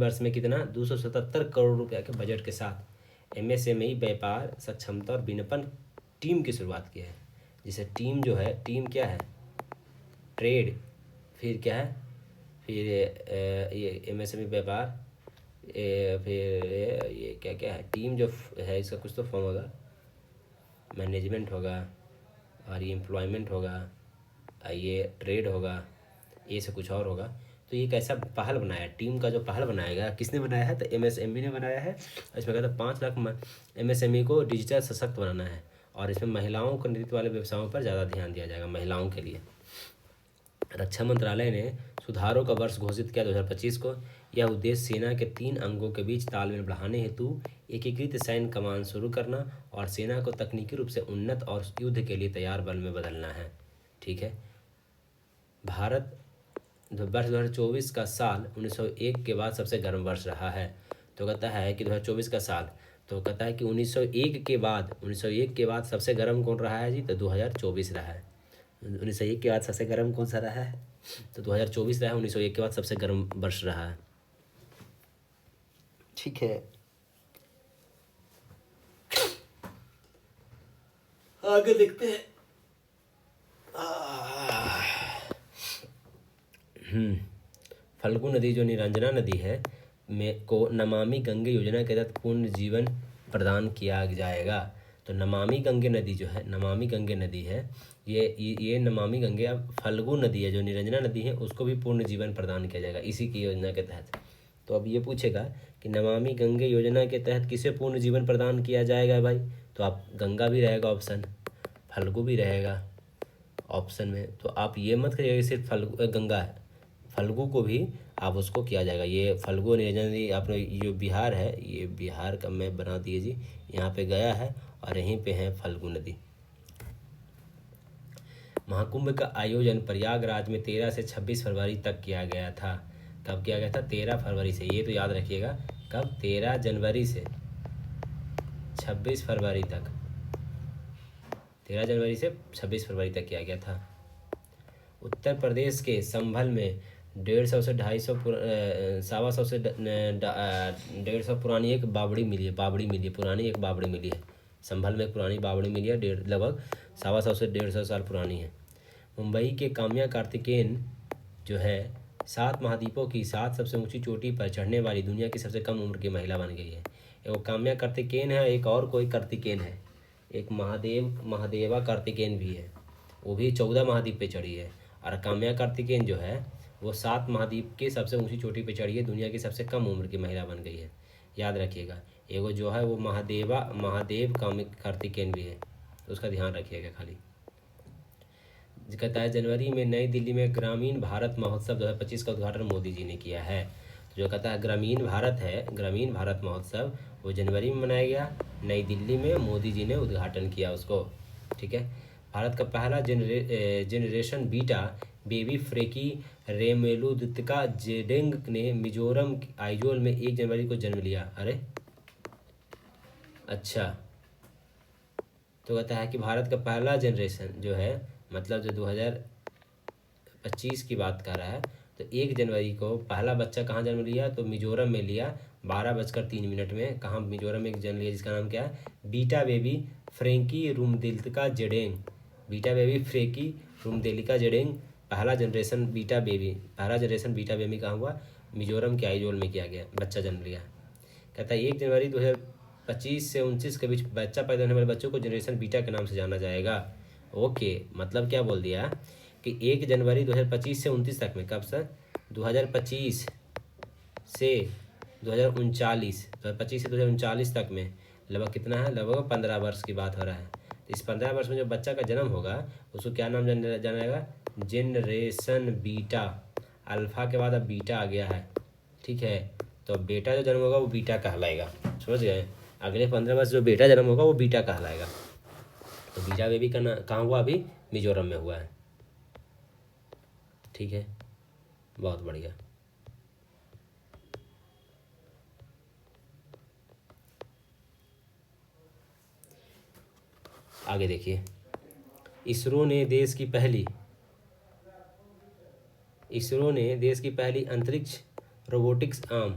वर्ष में कितना 277 करोड़ रुपया के बजट के साथ MSME व्यापार सक्षमता और विपणन टीम की शुरुआत की है। जिसे टीम जो है, टीम क्या है, ट्रेड, फिर क्या है, फिर ये MSME व्यापार, फिर ये क्या क्या है, टीम जो है इसका कुछ तो फॉर्म होगा, मैनेजमेंट होगा, और ये एम्प्लॉयमेंट होगा, ये ट्रेड होगा, ये सब कुछ और होगा। तो ये कैसा पहल बनाया, टीम का जो पहल बनाया गया, किसने बनाया है, तो MSME ने बनाया है। इसमें कहता है 5 लाख MSME को डिजिटल सशक्त बनाना है, और इसमें महिलाओं को नेतृत्व वाले व्यवसायों पर ज़्यादा ध्यान दिया जाएगा, महिलाओं के लिए। रक्षा मंत्रालय ने सुधारों का वर्ष घोषित किया 2025 को। यह उद्देश्य सेना के 3 अंगों के बीच तालमेल बढ़ाने हेतु एकीकृत सैन्य कमान शुरू करना और सेना को तकनीकी रूप से उन्नत और युद्ध के लिए तैयार बल में बदलना है। ठीक है। भारत वर्ष 2024 का साल 1901 के बाद सबसे गर्म वर्ष रहा है। तो कहता है कि 2024 का साल, तो कहता है कि 1901 के बाद सबसे गर्म कौन रहा है जी, तो 2024 रहा है। 1901 के बाद सबसे गर्म कौन सा रहा है, तो 2024 रहा है। 1901 के बाद सबसे गर्म वर्ष रहा है। ठीक है। आगे देखते हैं। फल्गु नदी जो निरंजना नदी है में को नमामि गंगे योजना के तहत पूर्ण जीवन प्रदान किया जाएगा। तो नमामि गंगे नदी जो है, नमामि गंगे नदी है, ये नमामि गंगे अब फल्गु नदी है जो निरंजना नदी है उसको भी पूर्ण जीवन प्रदान किया जाएगा इसी की योजना के तहत। तो अब ये पूछेगा कि नमामि गंगे योजना के तहत किसे पूर्ण जीवन प्रदान किया जाएगा भाई, तो आप गंगा भी रहेगा ऑप्शन, फल्गु भी रहेगा ऑप्शन में। तो आप ये मत करिएगा सिर्फ फल्गु गंगा है, फल्गु को भी आप उसको किया जाएगा। ये फल्गु निरंजना नदी आपने जो बिहार है, ये बिहार का मैप बना दिए जी, यहाँ पे गया है और यहीं पे है फल्गु नदी। महाकुंभ का आयोजन प्रयागराज में 13 से 26 फरवरी तक किया गया था। कब किया गया था? 13 फरवरी से, ये तो याद रखिएगा। कब? 13 जनवरी से 26 फरवरी तक, 13 जनवरी से 26 फरवरी तक किया गया था। उत्तर प्रदेश के संभल में 150 से 250 125 से 150 पुरानी एक बावड़ी मिली है, पुरानी एक बावड़ी मिली है। संभल में एक पुरानी बावड़ी मिली है, लगभग 125 से 150 साल पुरानी है। मुंबई के काम्या कार्तिकेयन जो है 7 महाद्वीपों की 7 सबसे ऊंची चोटी पर चढ़ने वाली दुनिया की सबसे कम उम्र की महिला बन गई है। एक काम्या कार्तिकेयन है, एक और कोई कार्तिकेयन है, एक महादेवा कार्तिकेयन भी है, वो भी 14 महाद्वीप पे चढ़ी है। और काम्या कार्तिकेयन जो है वो 7 महाद्वीप की सबसे ऊंची चोटी पे चढ़ी है, दुनिया की सबसे कम उम्र की महिला बन गई है, याद रखिएगा। एगो जो है वो महादेव कार्तिकेयन भी है, तो उसका ध्यान रखिएगा खाली। कहता है जनवरी में नई दिल्ली में ग्रामीण भारत महोत्सव 2025 का उद्घाटन मोदी जी ने किया है। तो जो कहता है ग्रामीण भारत महोत्सव वो जनवरी में मनाया गया, नई दिल्ली में मोदी जी ने उद्घाटन किया उसको, ठीक है। भारत का पहला जनरेशन बीटा बेबी फ्रेकी रेमेलुदुत्का जेडेंग ने मिजोरम आइजोल में 1 जनवरी को जन्म लिया। अरे अच्छा, तो कहता है कि भारत का पहला जनरेशन जो है, मतलब जो 2025 की बात कर रहा है, तो 1 जनवरी को पहला बच्चा कहाँ जन्म लिया? तो मिजोरम में लिया, 12:03 में। कहाँ? मिजोरम में एक जन्म लिया जिसका नाम क्या है? Beta baby Frankie Rumdilka Zadeng. Beta baby Frankie Rumdilka Zadeng पहला जनरेशन बीटा बेबी कहाँ हुआ? मिजोरम के आइजोल में किया गया, बच्चा जन्म लिया। कहता है 1 जनवरी 2025 से 29 के बीच बच्चा पैदा होने वाले बच्चों को जनरेशन बीटा के नाम से जाना जाएगा। ओके, मतलब क्या बोल दिया कि 1 जनवरी 2025 से 29 तक में, कब से? 2025 से 2039, 2025 से 2039 तक में लगभग कितना है? लगभग 15 वर्ष की बात हो रहा है। तो इस 15 वर्ष में जो बच्चा का जन्म होगा उसको क्या नाम जाना जाएगा? Generation beta. अल्फा के बाद अब बीटा आ गया है, ठीक है। तो बेटा जो जन्म होगा वो बीटा कहलाएगा, समझ गए? अगले 15 वर्ष जो बेटा जन्म होगा वो बीटा कहलाएगा। तो बीटा बेबी का कहाँ हुआ? अभी मिजोरम में हुआ है, ठीक है, बहुत बढ़िया। आगे देखिए, इसरो ने देश की पहली अंतरिक्ष रोबोटिक्स आर्म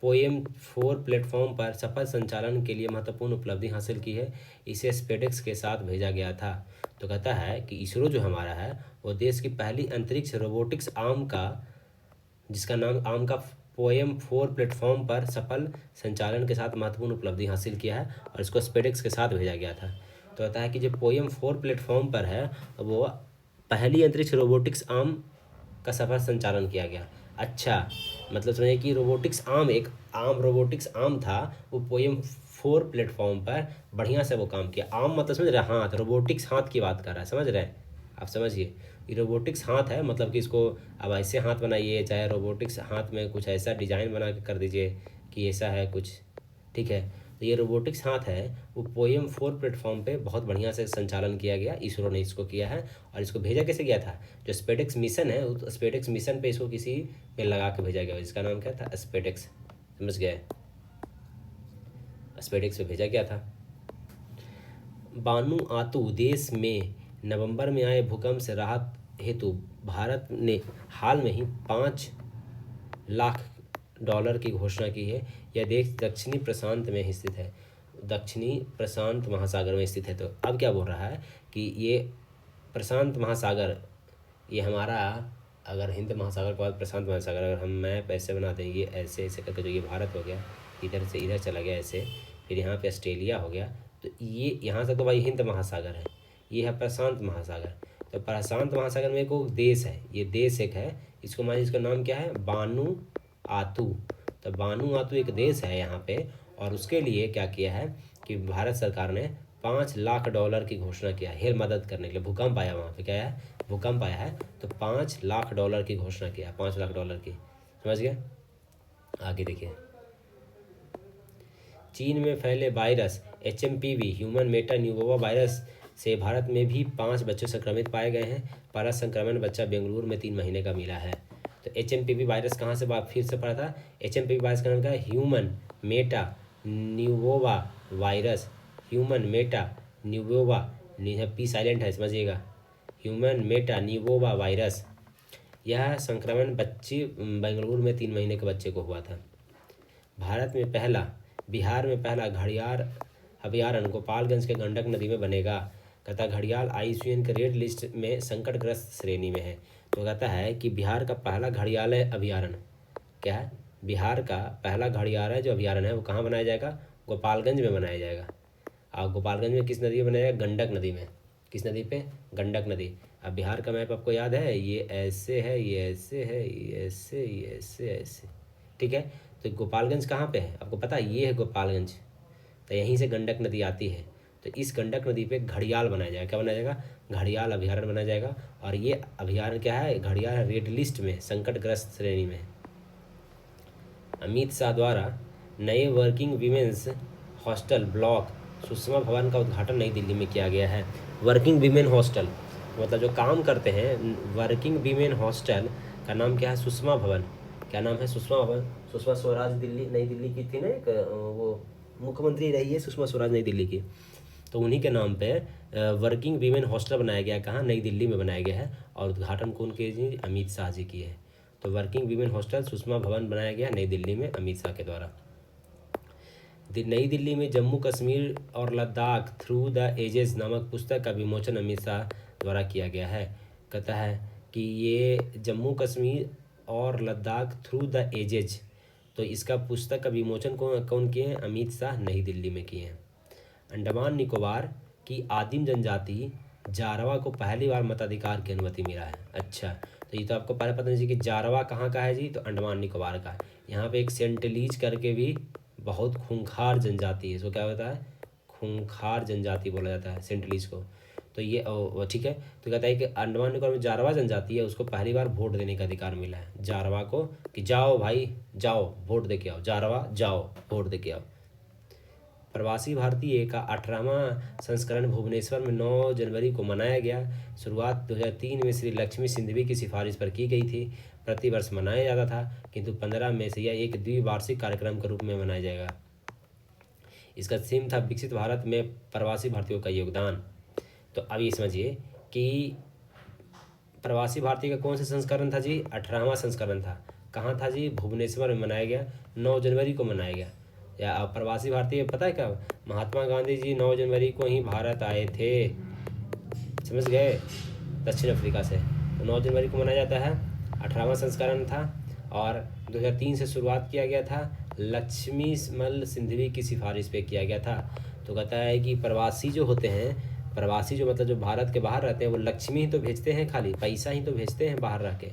पोएम 4 प्लेटफॉर्म पर सफल संचालन के लिए महत्वपूर्ण उपलब्धि हासिल की है। इसे स्पेसएक्स के साथ भेजा गया था। तो कहता है कि इसरो जो हमारा है वो देश की पहली अंतरिक्ष रोबोटिक्स आर्म का, जिसका नाम आर्म का पोएम 4 प्लेटफॉर्म पर सफल संचालन के साथ महत्वपूर्ण उपलब्धि हासिल किया है और इसको स्पेसएक्स के साथ भेजा गया था। तो कहता है कि जो पोएम 4 प्लेटफॉर्म पर है वो पहली अंतरिक्ष रोबोटिक्स आर्म का सफल संचालन किया गया। अच्छा, मतलब समझिए कि रोबोटिक्स आर्म, एक रोबोटिक्स आर्म था, वो पोएम 4 प्लेटफॉर्म पर बढ़िया से वो काम किया। आर्म मतलब समझ रहे, हाथ, रोबोटिक्स हाथ की बात कर रहा है, समझ रहे हैं आप? समझिए ये रोबोटिक्स हाथ है, मतलब कि इसको अब ऐसे हाथ बनाइए, चाहे रोबोटिक्स हाथ में कुछ ऐसा डिजाइन बना के कर दीजिए कि ऐसा है कुछ, ठीक है। तो ये रोबोटिक्स हाथ है, वो पोएम 4 प्लेटफॉर्म पे बहुत बढ़िया से संचालन किया गया, इसरो ने इसको किया है। और इसको भेजा कैसे गया था? जो स्पेसएक्स मिशन है, उस स्पेसएक्स मिशन पे इसको किसी में लगा के भेजा गया, जिसका नाम क्या था? स्पेसएक्स, समझ गए? स्पेसएक्स पे भेजा गया था। वानुआतु देश में नवंबर में आए भूकंप से राहत हेतु भारत ने हाल में ही $5 लाख की घोषणा की है। यह देश दक्षिणी प्रशांत में स्थित है। दक्षिणी प्रशांत महासागर में स्थित है। तो अब क्या बोल रहा है कि ये प्रशांत महासागर, ये हमारा, अगर हिंद महासागर के बाद प्रशांत महासागर, अगर हम मैप ऐसे बना देंगे ऐसे ऐसे करके, जो ये भारत हो गया, इधर से इधर चला गया ऐसे, फिर यहाँ पे ऑस्ट्रेलिया हो गया, तो ये यहाँ से तो भाई हिंद महासागर है, ये है प्रशांत महासागर। तो प्रशांत महासागर में एक देश है, ये देश एक है, इसको मान, इसका नाम क्या है, बानू आतू। तो बानू आतू एक देश है यहाँ पे, और उसके लिए क्या किया है कि भारत सरकार ने $5 लाख की घोषणा किया है हेल्प मदद करने के लिए। भूकंप आया वहाँ पे, क्या है, भूकंप आया है, तो $5 लाख की घोषणा किया, $5 लाख की, समझ गए। आगे देखिए, चीन में फैले virus HMPV human meta pneumo virus से भारत में भी 5 बच्चे संक्रमित पाए गए हैं। पहला संक्रमण बच्चा बेंगलुरु में 3 महीने का मिला है। तो HMPV वायरस कहाँ से फिर से पढ़ा था, HMPV वायरस का नाम क्या है, human meta pneumo virus, human meta pneumo, P silent है समझिएगा, ह्यूमन मेटा न्यूमोवा वायरस। यह संक्रमण बच्चे बेंगलुरु में 3 महीने के बच्चे को हुआ था। बिहार में पहला घड़ियाल अभयारण्य गोपालगंज के गंडक नदी में बनेगा। कहता है घड़ियाल IUCN के रेड लिस्ट में संकटग्रस्त श्रेणी में है। तो कहता है कि बिहार का पहला घड़ियाल अभयारण्य, क्या है, बिहार का पहला घड़ियाल है जो अभयारण्य है वो कहाँ बनाया जाएगा, गोपालगंज में बनाया जाएगा। और गोपालगंज में किस नदी में बनाया जाएगा, गंडक नदी में। किस नदी पे, गंडक नदी। अब बिहार का मैप आपको याद है, ये ऐसे है, ये ऐसे है, ये ऐसे, ये ऐसे ऐसे, ठीक है। तो गोपालगंज कहाँ पे है आपको पता है, ये है गोपालगंज। तो यहीं से गंडक नदी आती है। तो इस गंडक नदी पे घड़ियाल बनाया जाएगा, क्या बनाया जाएगा, घड़ियाल अभयारण्य बनाया जाएगा। और ये अभयारण्य क्या है, घड़ियाल रेड लिस्ट में संकटग्रस्त श्रेणी में। अमित शाह द्वारा नए working women's hostel block Sushma भवन का उद्घाटन नई दिल्ली में किया गया है। वर्किंग वीमेन हॉस्टल मतलब जो काम करते हैं, वर्किंग वीमेन हॉस्टल का नाम क्या है, सुषमा भवन। क्या नाम है, सुषमा भवन। सुषमा स्वराज नई दिल्ली की थी ना, एक वो मुख्यमंत्री रही है सुषमा स्वराज नई दिल्ली की, तो उन्हीं के नाम पे वर्किंग वीमेन हॉस्टल बनाया गया। कहाँ, नई दिल्ली में बनाया गया है। और उद्घाटन कौन किए जी, अमित शाह जी किए हैं। तो वर्किंग वीमेन हॉस्टल सुषमा भवन बनाया गया नई दिल्ली में अमित शाह के द्वारा। नई दिल्ली में जम्मू कश्मीर और लद्दाख थ्रू द एजेस नामक पुस्तक का विमोचन अमित शाह द्वारा किया गया है। कहता है कि ये जम्मू कश्मीर और लद्दाख थ्रू द एजेज, तो इसका पुस्तक का विमोचन कौन किए हैं, अमित शाह नई दिल्ली में किए हैं। अंडमान निकोबार की आदिम जनजाति जारवा को पहली बार मताधिकार की अनुमति मिला है। अच्छा, तो ये तो आपको पहले पता नहीं कि जारवा कहाँ का है जी, तो अंडमान निकोबार का। यहाँ पे एक सेंटलीज करके भी बहुत खूंखार जनजाति है, इसको क्या होता है, खूंखार जनजाति बोला जाता है सेंटलीज को। तो ये ठीक है। तो कहता है कि अंडमान निकोबार में जारवा जनजाति है, उसको पहली बार वोट देने का अधिकार मिला है जारवा को, कि जाओ भाई जाओ वोट दे के आओ, जारवा जाओ वोट दे के आओ। प्रवासी भारतीय का 18वां संस्करण भुवनेश्वर में 9 जनवरी को मनाया गया। शुरुआत 2003 में श्री लक्ष्मी सिंधवी की सिफारिश पर की गई थी। प्रतिवर्ष मनाया जाता था, किंतु 15 में से यह एक द्विवार्षिक कार्यक्रम के रूप में मनाया जाएगा। इसका थीम था विकसित भारत में प्रवासी भारतीयों का योगदान। तो अब ये समझिए कि प्रवासी भारतीय का कौन सा संस्करण था जी, 18वां संस्करण था। कहाँ था जी, भुवनेश्वर में मनाया गया, 9 जनवरी को मनाया गया। या प्रवासी भारतीय पता है क्या, महात्मा गांधी जी 9 जनवरी को ही भारत आए थे, समझ गए, दक्षिण अफ्रीका से। तो 9 जनवरी को मनाया जाता है, 18वां संस्करण था। और 2003 से शुरुआत किया गया था, लक्ष्मीमल सिंधवी की सिफारिश पे किया गया था। तो कहता है कि प्रवासी जो होते हैं, प्रवासी जो मतलब जो भारत के बाहर रहते हैं, वो लक्ष्मी ही तो भेजते हैं, खाली पैसा ही तो भेजते हैं बाहर रह के।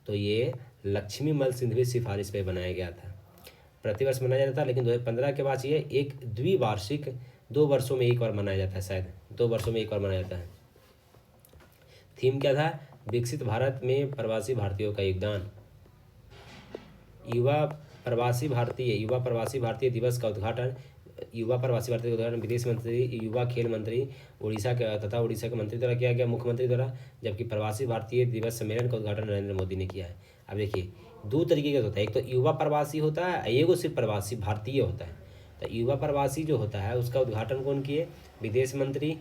तो ये लक्ष्मीमल सिंधवी सिफारिश पे बनाया गया था। प्रतिवर्ष मनाया जाता है, लेकिन 2015 के बाद ये एक द्विवार्षिक 2 वर्षों में एक बार मनाया जाता है, शायद 2 वर्षों में एक बार मनाया जाता है। थीम क्या था, विकसित भारत में प्रवासी भारतीयों का योगदान। युवा प्रवासी भारतीय दिवस का उद्घाटन, युवा प्रवासी भारतीय का उद्घाटन विदेश मंत्री, युवा खेल मंत्री उड़ीसा के मंत्री द्वारा किया गया, मुख्यमंत्री द्वारा। जबकि प्रवासी भारतीय दिवस सम्मेलन का उद्घाटन नरेंद्र मोदी ने किया है। अब देखिए 2 तरीके का होता है, एक तो युवा प्रवासी होता है, एक सिर्फ प्रवासी भारतीय होता है। तो युवा प्रवासी जो होता है उसका उद्घाटन कौन किए, विदेश मंत्री,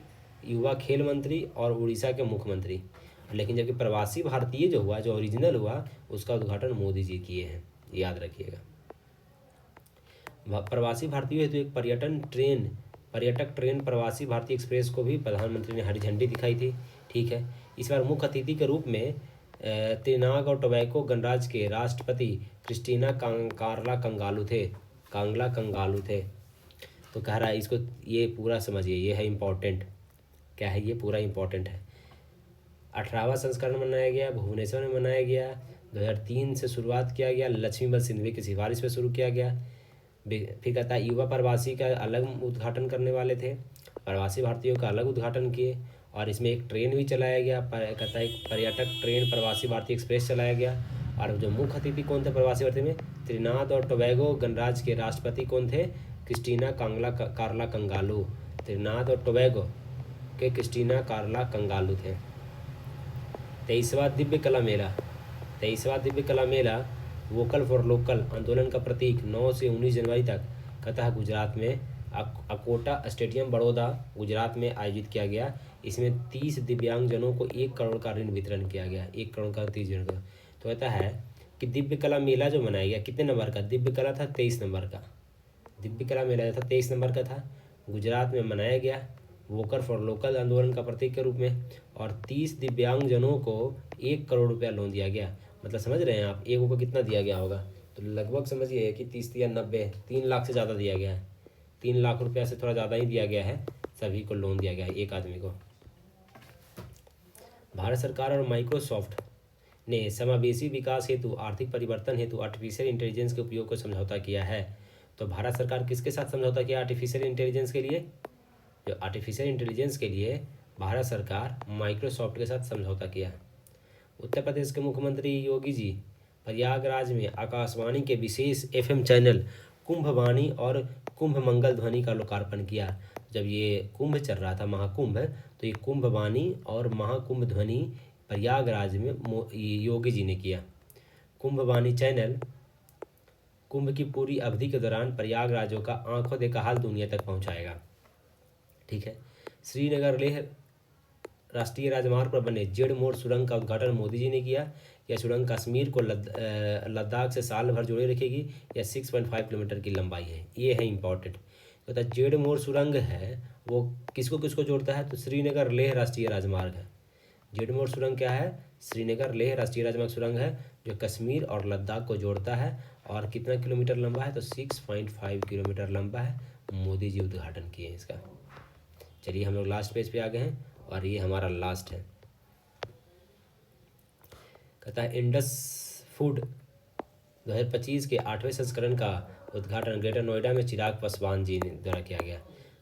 युवा खेल मंत्री और उड़ीसा के मुख्यमंत्री। लेकिन जबकि प्रवासी भारतीय जो हुआ, जो ओरिजिनल हुआ, उसका उद्घाटन मोदी जी किए हैं, याद रखिएगा। प्रवासी भारतीय हेतु एक पर्यटन ट्रेन पर्यटक ट्रेन प्रवासी भारतीय एक्सप्रेस को भी प्रधानमंत्री ने हरी झंडी दिखाई थी। ठीक है, इस बार मुख्य अतिथि के रूप में त्रिनाग और टोबैगो गणराज्य के राष्ट्रपति क्रिस्टीना कांगला कंगालू थे। तो कह रहा है इसको, ये पूरा समझिए, ये है इम्पोर्टेंट। क्या है ये? पूरा इम्पोर्टेंट है। 18वां संस्करण मनाया गया, भुवनेश्वर में मनाया गया, 2003 से शुरुआत किया गया, लक्ष्मीबल सिंधवी की सिफारिश पर शुरू किया गया। फिर कहता है युवा प्रवासी का अलग उद्घाटन करने वाले थे, प्रवासी भारतीयों का अलग उद्घाटन किए, और इसमें एक ट्रेन भी चलाया गया। कहता है एक पर्यटक ट्रेन प्रवासी भारतीय एक्सप्रेस चलाया गया। और जो मुख्य अतिथि कौन थे प्रवासी भारतीय में? त्रिनाद और टोबैगो गणराज्य के राष्ट्रपति कौन थे? क्रिस्टीना कार्ला कंगालू। त्रिनाद और टोबैगो के क्रिस्टीना कार्ला कंगालू थे। 23वां दिव्य कला मेला वोकल फॉर लोकल आंदोलन का प्रतीक 9 से 19 जनवरी तक कहता है गुजरात में अकोटा स्टेडियम बड़ौदा गुजरात में आयोजित किया गया। इसमें 30 दिव्यांगजनों को 1 करोड़ का ऋण वितरण किया गया। 1 करोड़ का 30 जन का। तो कहता है कि दिव्य कला मेला जो मनाया गया कितने नंबर का? दिव्य कला था 23 नंबर का। दिव्य कला मेला था 23 नंबर का था, गुजरात में मनाया गया वोकल फॉर लोकल आंदोलन का प्रतीक के रूप में। और 30 दिव्यांगजनों को 1 करोड़ रुपया लोन दिया गया। मतलब समझ रहे हैं आप, एक को कितना दिया गया होगा? तो लगभग समझिए कि 30 या 90, 3 लाख से ज़्यादा दिया गया है। 3 लाख रुपया से थोड़ा ज़्यादा ही दिया गया है, सभी को लोन दिया गया है, एक आदमी को। भारत सरकार और माइक्रोसॉफ्ट ने समावेशी विकास हेतु आर्थिक परिवर्तन हेतु आर्टिफिशियल इंटेलिजेंस के उपयोग को समझौता किया है। तो भारत सरकार किसके साथ समझौता किया आर्टिफिशियल इंटेलिजेंस के लिए? जो आर्टिफिशियल इंटेलिजेंस के लिए भारत सरकार माइक्रोसॉफ्ट के साथ समझौता किया। उत्तर प्रदेश के मुख्यमंत्री योगी जी प्रयागराज में आकाशवाणी के विशेष एफएम चैनल कुंभवाणी और कुंभ मंगल ध्वनि का लोकार्पण किया। जब ये कुंभ चल रहा था, महाकुंभ, तो ये कुंभवाणी और महाकुंभ ध्वनि प्रयागराज में योगी जी ने किया। कुंभवाणी चैनल कुंभ की पूरी अवधि के दौरान प्रयागराजों का आंखों देखा हाल दुनिया तक पहुंचाएगा। ठीक है। श्रीनगर लेह राष्ट्रीय राजमार्ग पर बने जेड मोड़ सुरंग का उद्घाटन मोदी जी ने किया। यह सुरंग कश्मीर को लद्दाख से साल भर जोड़े रखेगी। यह 6.5 किलोमीटर की लंबाई है। ये है इम्पॉर्टेंट। तो जेड मोड़ सुरंग है वो किसको किसको जोड़ता है? तो श्रीनगर लेह राष्ट्रीय राजमार्ग है। जेड मोड़ सुरंग क्या है? श्रीनगर लेह राष्ट्रीय राजमार्ग सुरंग है जो कश्मीर और लद्दाख को जोड़ता है। और कितना किलोमीटर लंबा है? तो 6.5 किलोमीटर लंबा है। मोदी जी उद्घाटन किए हैं इसका। चलिए हम लोग लास्ट पेज पे आ गए हैं और ये हमारा लास्ट है। कहता है इंडस फूड 2025 के 8वें संस्करण का उद्घाटन ग्रेटर नोएडा में चिराग पासवान जी ने द्वारा किया गया।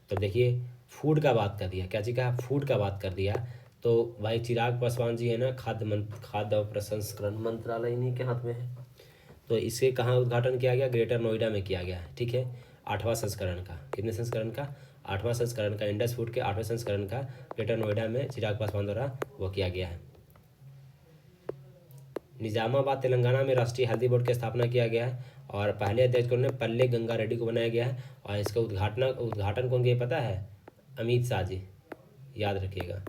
तो देखिए फूड का बात कर दिया, क्या जी कहा? फूड का बात कर दिया। तो भाई चिराग पासवान जी है ना, खाद्य और प्रसंस्करण मंत्रालय इन्हीं के हाथ में है। तो इसके कहाँ उद्घाटन किया गया? ग्रेटर नोएडा में किया गया है। ठीक है। 8वां संस्करण का, कितने संस्करण का? 8वां संस्करण का, इंडस फूड के 8वें संस्करण का ग्रेटर नोएडा में चिराग पासवान द्वारा वो किया गया है। निजामाबाद तेलंगाना में राष्ट्रीय हल्दी बोर्ड की स्थापना किया गया है और पहले अध्यक्ष कौन है? पल्ले गंगा रेड्डी को बनाया गया है। और इसका उद्घाटन कौन किया पता है? अमित शाह जी, याद रखिएगा।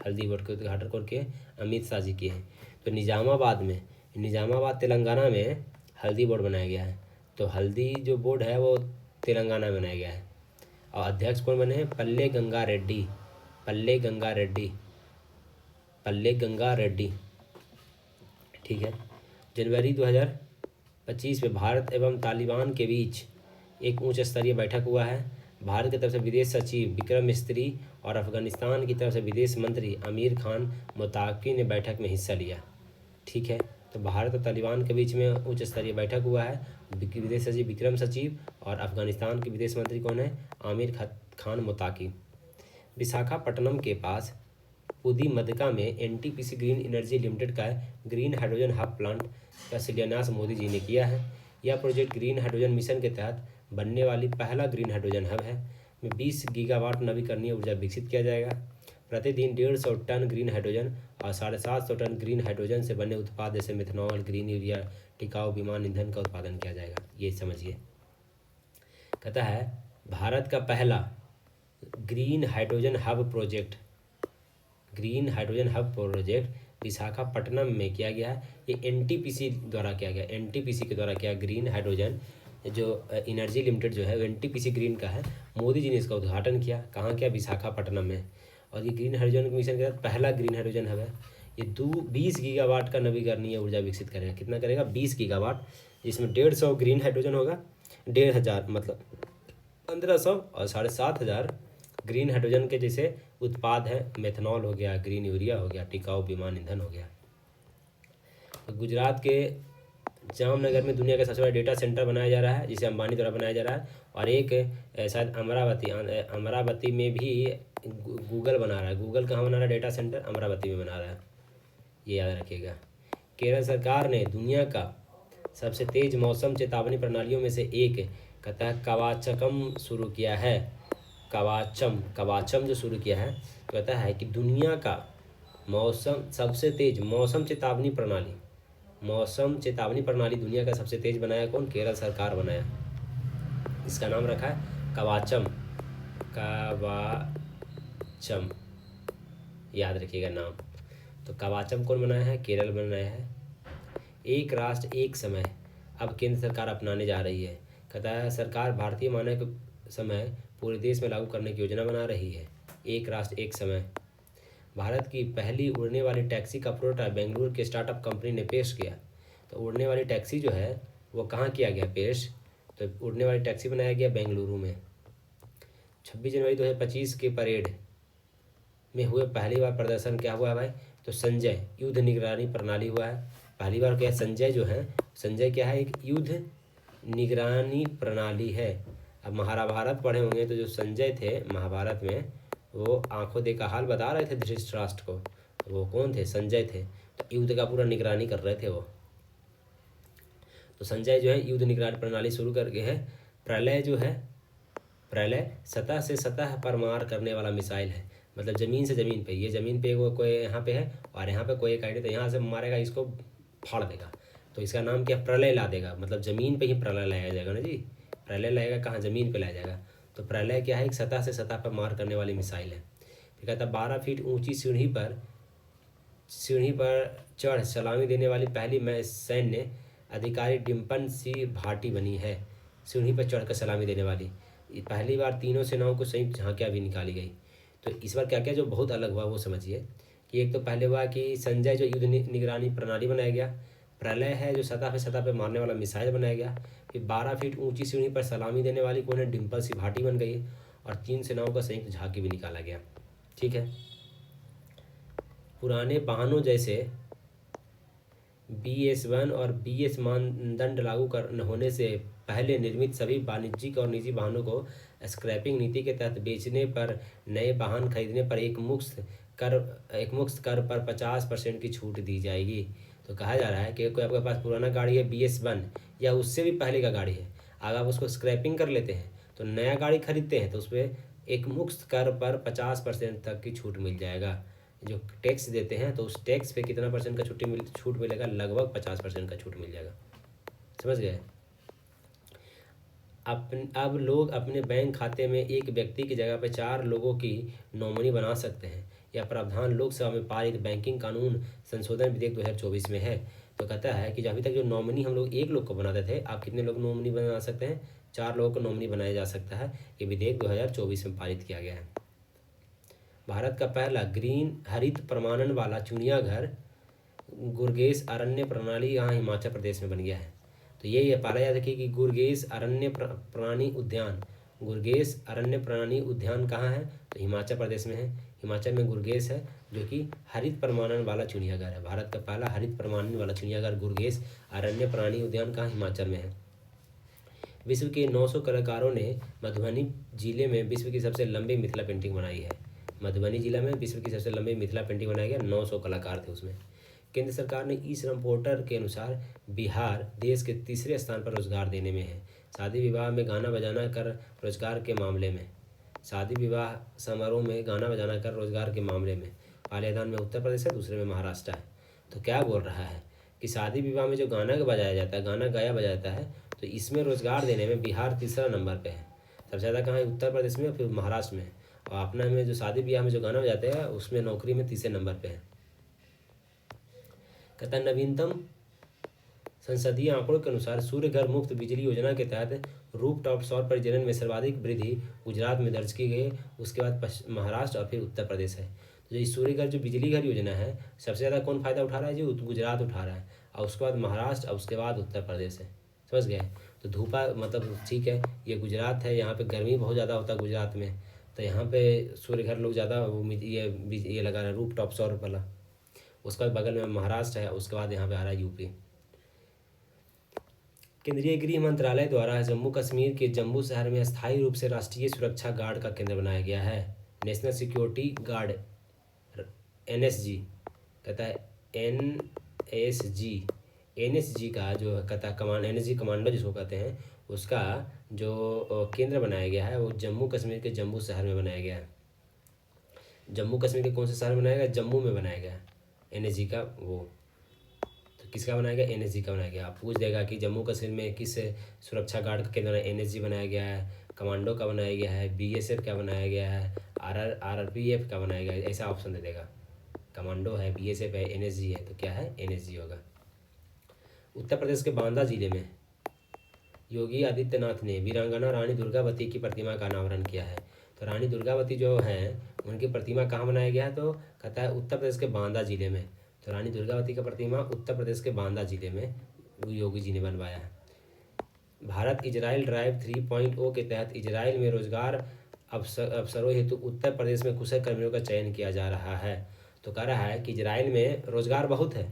हल्दी बोर्ड के उद्घाटन कौन किए? अमित शाह जी किए हैं। तो निजामाबाद तेलंगाना में हल्दी बोर्ड बनाया गया है। तो हल्दी जो बोर्ड है वो तेलंगाना में बनाया गया है। और अध्यक्ष कौन बने हैं? पल्ले गंगा रेड्डी। ठीक है। जनवरी 2025 में भारत एवं तालिबान के बीच एक उच्च स्तरीय बैठक हुआ है। भारत की तरफ से विदेश सचिव विक्रम मिस्त्री और अफगानिस्तान की तरफ से विदेश मंत्री आमिर खान मुताकी ने बैठक में हिस्सा लिया। ठीक है। तो भारत और तालिबान के बीच में उच्च स्तरीय बैठक हुआ है। विदेश सचिव विक्रम सचिव और अफगानिस्तान के विदेश मंत्री कौन है? आमिर खान मुताकी। विशाखापट्टनम के पास पुदीमदका में एनटीपीसी ग्रीन एनर्जी लिमिटेड का ग्रीन हाइड्रोजन हब प्लांट का शिलान्यास मोदी जी ने किया है। यह प्रोजेक्ट ग्रीन हाइड्रोजन मिशन के तहत बनने वाली पहला ग्रीन हाइड्रोजन हब है। में 20 गीगावाट नवीकरणीय ऊर्जा विकसित किया जाएगा। प्रतिदिन 150 टन ग्रीन हाइड्रोजन और 750 टन ग्रीन हाइड्रोजन से बने उत्पाद जैसे मिथनॉल, ग्रीन यूरिया, टिकाऊ विमान ईंधन का उत्पादन किया जाएगा। ये समझिए। कहता है भारत का पहला green hydrogen hub project Visakhapatnam में किया गया है। ये एनटीपीसी द्वारा किया गया, एनटीपीसी के द्वारा किया ग्रीन हाइड्रोजन जो एनर्जी लिमिटेड जो है वो एनटीपीसी ग्रीन का है, मोदी जी ने इसका उद्घाटन किया। कहाँ किया? विशाखापट्टनम में। और ये ग्रीन हाइड्रोजन मिशन के तहत पहला ग्रीन हाइड्रोजन है। ये 20 गीगावाट का नवीकरणीय ऊर्जा विकसित करेगा। कितना करेगा? 20 गीगावाट, जिसमें 150 ग्रीन हाइड्रोजन होगा, 1500 मतलब 1500, और 7500 ग्रीन हाइड्रोजन के जैसे उत्पाद है। मेथनॉल हो गया, ग्रीन यूरिया हो गया, टिकाऊ विमान ईंधन हो गया। तो गुजरात के जामनगर में दुनिया का सबसे बड़ा डेटा सेंटर बनाया जा रहा है, जिसे अंबानी द्वारा बनाया जा रहा है। और एक शायद अमरावती में भी गूगल बना रहा है। गूगल कहाँ बना रहा है डेटा सेंटर? अमरावती में बना रहा है, ये याद रखिएगा। केरल सरकार ने दुनिया का सबसे तेज मौसम चेतावनी प्रणालियों में से एक कहता है कवाचकम शुरू किया है। कवाचम जो शुरू किया है, तो कहता है कि दुनिया का सबसे तेज मौसम चेतावनी प्रणाली दुनिया का सबसे तेज बनाया कौन? केरल सरकार बनाया। इसका नाम रखा है कवाचम। याद रखिएगा नाम। तो कवाचम कौन बनाया है? केरल बनाया है। एक राष्ट्र एक समय अब केंद्र सरकार अपनाने जा रही है। कहता है सरकार भारतीय मानक समय पूरे देश में लागू करने की योजना बना रही है। एक राष्ट्र एक समय। भारत की पहली उड़ने वाली टैक्सी का प्रोटोटाइप बेंगलुरु के स्टार्टअप कंपनी ने पेश किया। तो उड़ने वाली टैक्सी जो है वो कहाँ किया गया पेश? तो उड़ने वाली टैक्सी बनाया गया बेंगलुरु में। 26 जनवरी 2025 के परेड में हुए पहली बार प्रदर्शन क्या हुआ है भाई? तो संजय युद्ध निगरानी प्रणाली हुआ है पहली बार। क्या है? संजय क्या है? एक युद्ध निगरानी प्रणाली है। अब महाभारत पढ़े होंगे तो जो संजय थे महाभारत में, वो आंखों देखा हाल बता रहे थे धृतराष्ट्र को। वो कौन थे? संजय थे। तो युद्ध का पूरा निगरानी कर रहे थे वो। तो संजय जो है युद्ध निगरानी प्रणाली शुरू करके है। प्रलय सतह से सतह पर मार करने वाला मिसाइल है। मतलब ज़मीन से ज़मीन पे, ये ज़मीन पे वो कोई यहाँ पे है और यहाँ पे कोई एक आइडिया, तो यहाँ से मारेगा, इसको फाड़ देगा। तो इसका नाम क्या? प्रलय ला देगा। मतलब ज़मीन पे ही प्रलय लाया जाएगा ना जी। प्रलय लाएगा कहाँ? ज़मीन पे लाया जाएगा। तो प्रलय क्या है? एक सतह से सतह पर मार करने वाली मिसाइल है। फिर कहता है 12 फीट ऊंची सीढ़ी पर चढ़ सलामी देने वाली पहली सैन्य अधिकारी डिम्पल सी भाटी बनी है। सीढ़ी पर चढ़कर सलामी देने वाली पहली बार तीनों सेनाओं को संयुक्त झांकियाँ भी निकाली गई। तो इस बार क्या क्या जो बहुत अलग हुआ वो समझिए कि एक तो पहले हुआ कि संजय जो युद्ध निगरानी प्रणाली बनाया गया, प्रलय है जो सतह पे मारने वाला मिसाइल बनाया गया, फिर 12 फीट ऊंची सीढ़ी पर सलामी देने वाली कौन है? डिम्पल सी भाटी बन गई, और 3 सेनाओं का संयुक्त झांकी भी निकाला गया। ठीक है। पुराने वाहनों जैसे BS1 और BS मानदंड लागू होने से पहले निर्मित सभी वाणिज्यिक और निजी वाहनों को स्क्रैपिंग नीति के तहत बेचने पर, नए वाहन खरीदने पर एक मुक्त कर पर 50% की छूट दी जाएगी। तो कहा जा रहा है कि कोई आपके पास पुराना गाड़ी है BS1 या उससे भी पहले का गाड़ी है, अगर आप उसको स्क्रैपिंग कर लेते हैं तो नया गाड़ी खरीदते हैं तो उस पर एक मुक्त कर पर 50% तक की छूट मिल जाएगा। जो टैक्स देते हैं तो उस टैक्स पे कितना परसेंट का छूट मिलेगा? लगभग 50% का छूट मिल जाएगा। समझ गए? अब लोग अपने बैंक खाते में एक व्यक्ति की जगह पर 4 लोगों की नॉमिनी बना सकते हैं। यह प्रावधान लोकसभा में पारित बैंकिंग कानून संशोधन विधेयक 2024 में है। तो कहता है कि अभी तक जो नॉमिनी हम लोग एक लोग को बनाते थे, आप कितने लोग नॉमिनी बना सकते हैं? 4 लोगों को नॉमिनी बनाया जा सकता है। ये विधेयक 2024 में पारित किया गया है। भारत का पहला ग्रीन हरित प्रमाणन वाला चिड़ियाघर गुरगेश अरण्य प्रणाली यहाँ हिमाचल प्रदेश में बन गया है। तो ये पहला याद रखिए कि गुरगेश अरण्य प्राणी उद्यान कहाँ है? तो हिमाचल प्रदेश में है। हिमाचल में गुरगेश है जो कि हरित प्रमाणन वाला चिड़ियाघर है। भारत का पहला हरित प्रमाणन वाला चिड़ियाघर गुरगेश अरण्य प्राणी उद्यान कहाँ? हिमाचल में है। विश्व के 900 कलाकारों ने मधुबनी जिले में विश्व की सबसे लंबी मिथिला पेंटिंग बनाई है। मधुबनी जिला में विश्व की सबसे लंबी मिथिला पेंटिंग बनाया गया। 900 कलाकार थे उसमें। केंद्र सरकार ने ई श्रम पोर्टल के अनुसार बिहार देश के तीसरे स्थान पर रोजगार देने में है। शादी विवाह में गाना बजाना कर रोजगार के मामले में, शादी विवाह समारोह में गाना बजाना कर रोजगार के मामले में पहले स्थान में उत्तर प्रदेश है, दूसरे में महाराष्ट्र है। तो क्या बोल रहा है कि शादी विवाह में जो गाना बजाया जाता है, गाना गाया बजाया जाता है, तो इसमें रोजगार देने में बिहार तीसरा नंबर पे है। सबसे ज़्यादा कहाँ है? उत्तर प्रदेश में, फिर महाराष्ट्र में। और अपना में जो शादी ब्याह में जो गाना बजाते हैं उसमें नौकरी में तीसरे नंबर पे है। कहता है नवीनतम संसदीय आंकड़ों के अनुसार सूर्य घर मुफ्त बिजली योजना के तहत रूफटॉप सौर परिजनन में सर्वाधिक वृद्धि गुजरात में दर्ज की गई है। उसके बाद महाराष्ट्र और फिर उत्तर प्रदेश है। तो ये सूर्य घर जो बिजली घर योजना है, सबसे ज़्यादा कौन फ़ायदा उठा रहा है जी? गुजरात उठा रहा है, और उसके बाद महाराष्ट्र, और उसके बाद उत्तर प्रदेश है। समझ गए? तो धूपा मतलब ठीक है, ये गुजरात है, यहाँ पे गर्मी बहुत ज़्यादा होता है गुजरात में, तो यहाँ पे सूर्य घर लोग ज़्यादा ये लगा रहे हैं रूफ टॉप सौर वाला। उसके बाद बगल में महाराष्ट्र है, उसके बाद यहाँ पे आ रहा है यूपी। केंद्रीय गृह मंत्रालय द्वारा जम्मू कश्मीर के जम्मू शहर में अस्थायी रूप से राष्ट्रीय सुरक्षा गार्ड का केंद्र बनाया गया है। नेशनल सिक्योरिटी गार्ड NSG कहता है NSG का जो कहता है NSG कमांडो जिसको कहते हैं, उसका जो केंद्र बनाया गया है वो जम्मू कश्मीर के जम्मू शहर में बनाया गया है। जम्मू कश्मीर के कौन से शहर में बनाया गया? जम्मू में बनाया गया NSG का वो। तो किसका बनाया गया? NSG का बनाया गया। आप पूछ देगा कि जम्मू कश्मीर में किस सुरक्षा गार्ड का केंद्र NSG बनाया गया है, कमांडो का बनाया गया है, BSF का बनाया गया है, RRPF का बनाया गया है, ऐसा ऑप्शन दे देगा। कमांडो है, BSF है, NSG है, तो क्या है? NSG होगा। उत्तर प्रदेश के बांदा जिले में योगी आदित्यनाथ ने वीरांगना रानी दुर्गावती की प्रतिमा का अनावरण किया है। तो रानी दुर्गावती जो है उनकी प्रतिमा कहाँ बनाया गया है? तो कहता है उत्तर प्रदेश के बांदा जिले में। तो रानी दुर्गावती का प्रतिमा उत्तर प्रदेश के बांदा जिले में योगी जी ने बनवाया है। भारत इजराइल ड्राइव 3.0 के तहत इजराइल में रोजगार अवसरों हेतु उत्तर प्रदेश में कुशल कर्मियों का चयन किया जा रहा है। तो कह रहा है कि इजराइल में रोजगार बहुत है,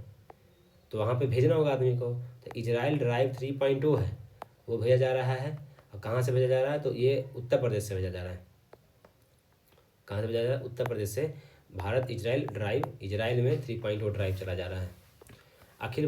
तो वहाँ पे भेजना होगा आदमी को। तो इजराइल ड्राइव 3.0 है, वो भेजा जा रहा है। और कहाँ से भेजा जा रहा है? तो ये उत्तर प्रदेश से भेजा जा रहा है। कहाँ से भेजा जा रहा है? उत्तर प्रदेश से। भारत इजराइल ड्राइव, इजराइल में 3.0 ड्राइव चला जा रहा है। अखिल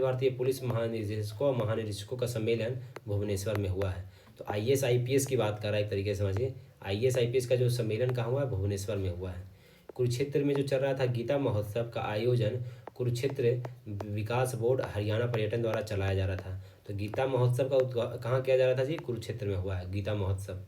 भारतीय पुलिस महानिदेशकों का सम्मेलन भुवनेश्वर में हुआ है। तो IAS IPS की बात कर रहा है, एक तरीके से समझिए। IAS IPS का जो सम्मेलन कहाँ हुआ है? भुवनेश्वर में हुआ है। कुरुक्षेत्र में जो चल रहा था गीता महोत्सव का आयोजन कुरुक्षेत्र विकास बोर्ड हरियाणा पर्यटन द्वारा चलाया जा रहा था। तो गीता महोत्सव का कहाँ किया जा रहा था जी? कुरुक्षेत्र में हुआ है गीता महोत्सव।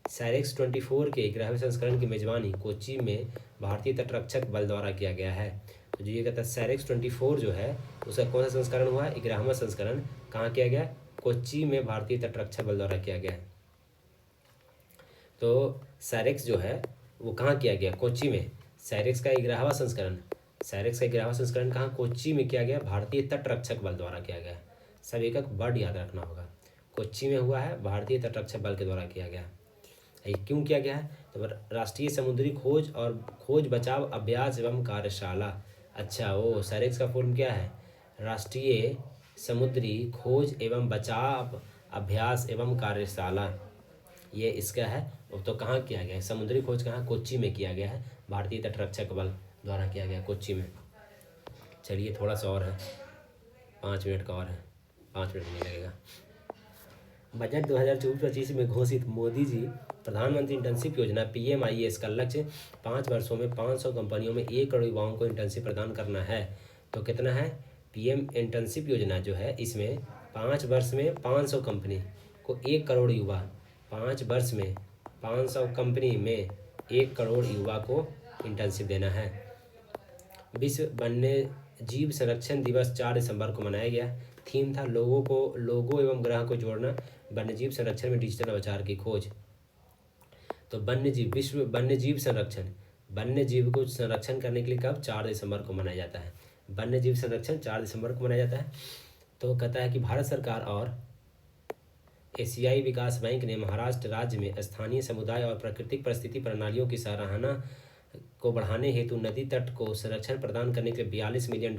सैरेक्स 24 के 11वें संस्करण की मेजबानी कोच्चि में भारतीय तटरक्षक बल द्वारा किया गया है। तो जो ये कहता है सैरेक्स 24 जो है उसका कौन सा संस्करण हुआ है? 11वां संस्करण। कहाँ किया गया? कोच्चि में भारतीय तटरक्षक बल द्वारा किया गया है। तो सैरेक्स जो है वो कहाँ किया गया? कोच्चि में। सैरेक्स का 11वां संस्करण कहाँ? कोच्चि में किया गया, भारतीय तटरक्षक बल द्वारा किया गया। सब एक एक वर्ड याद रखना होगा। कोच्चि में हुआ है, भारतीय तटरक्षक बल के द्वारा किया गया। ये क्यों किया गया है? तो राष्ट्रीय समुद्री खोज बचाव अभ्यास एवं कार्यशाला। अच्छा, वो सैरेक्स का फुल क्या है? राष्ट्रीय समुद्री खोज एवं बचाव अभ्यास एवं कार्यशाला, ये इसका है। तो कहाँ किया गया है? समुद्री खोज कहाँ? कोच्चि में किया गया है, भारतीय तटरक्षक बल द्वारा किया गया कोच्चि में। चलिए थोड़ा सा और है, 5 मिनट का और है, 5 मिनट नहीं लगेगा। बजट 2024-25 में घोषित मोदी जी प्रधानमंत्री इंटर्नशिप योजना PMIS का लक्ष्य 5 वर्षों में 500 कंपनियों में 1 करोड़ युवाओं को इंटर्नशिप प्रदान करना है। तो कितना है? PM इंटर्नशिप योजना जो है इसमें 5 वर्ष में 500 कंपनी को 1 करोड़ युवा, 5 वर्ष में 500 कंपनी में 1 करोड़ युवा को इंटर्नशिप देना है। विश्व वन्य जीव संरक्षण दिवस 4 दिसंबर को मनाया गया। थीम था लोगों एवं ग्रह को जोड़ना, वन्यजीव संरक्षण में डिजिटल नवाचार की खोज। तो विश्व वन्यजीव संरक्षण, वन्यजीव को संरक्षण करने के लिए कब? 4 दिसंबर को मनाया जाता है। वन्यजीव संरक्षण 4 दिसंबर को मनाया जाता है। तो कहता है कि भारत सरकार और एशियाई विकास बैंक ने महाराष्ट्र राज्य में स्थानीय समुदाय और प्राकृतिक परिस्थिति प्रणालियों की सराहना को बढ़ाने हेतु नदी तट को संरक्षण प्रदान करने के लिए $42 मिलियन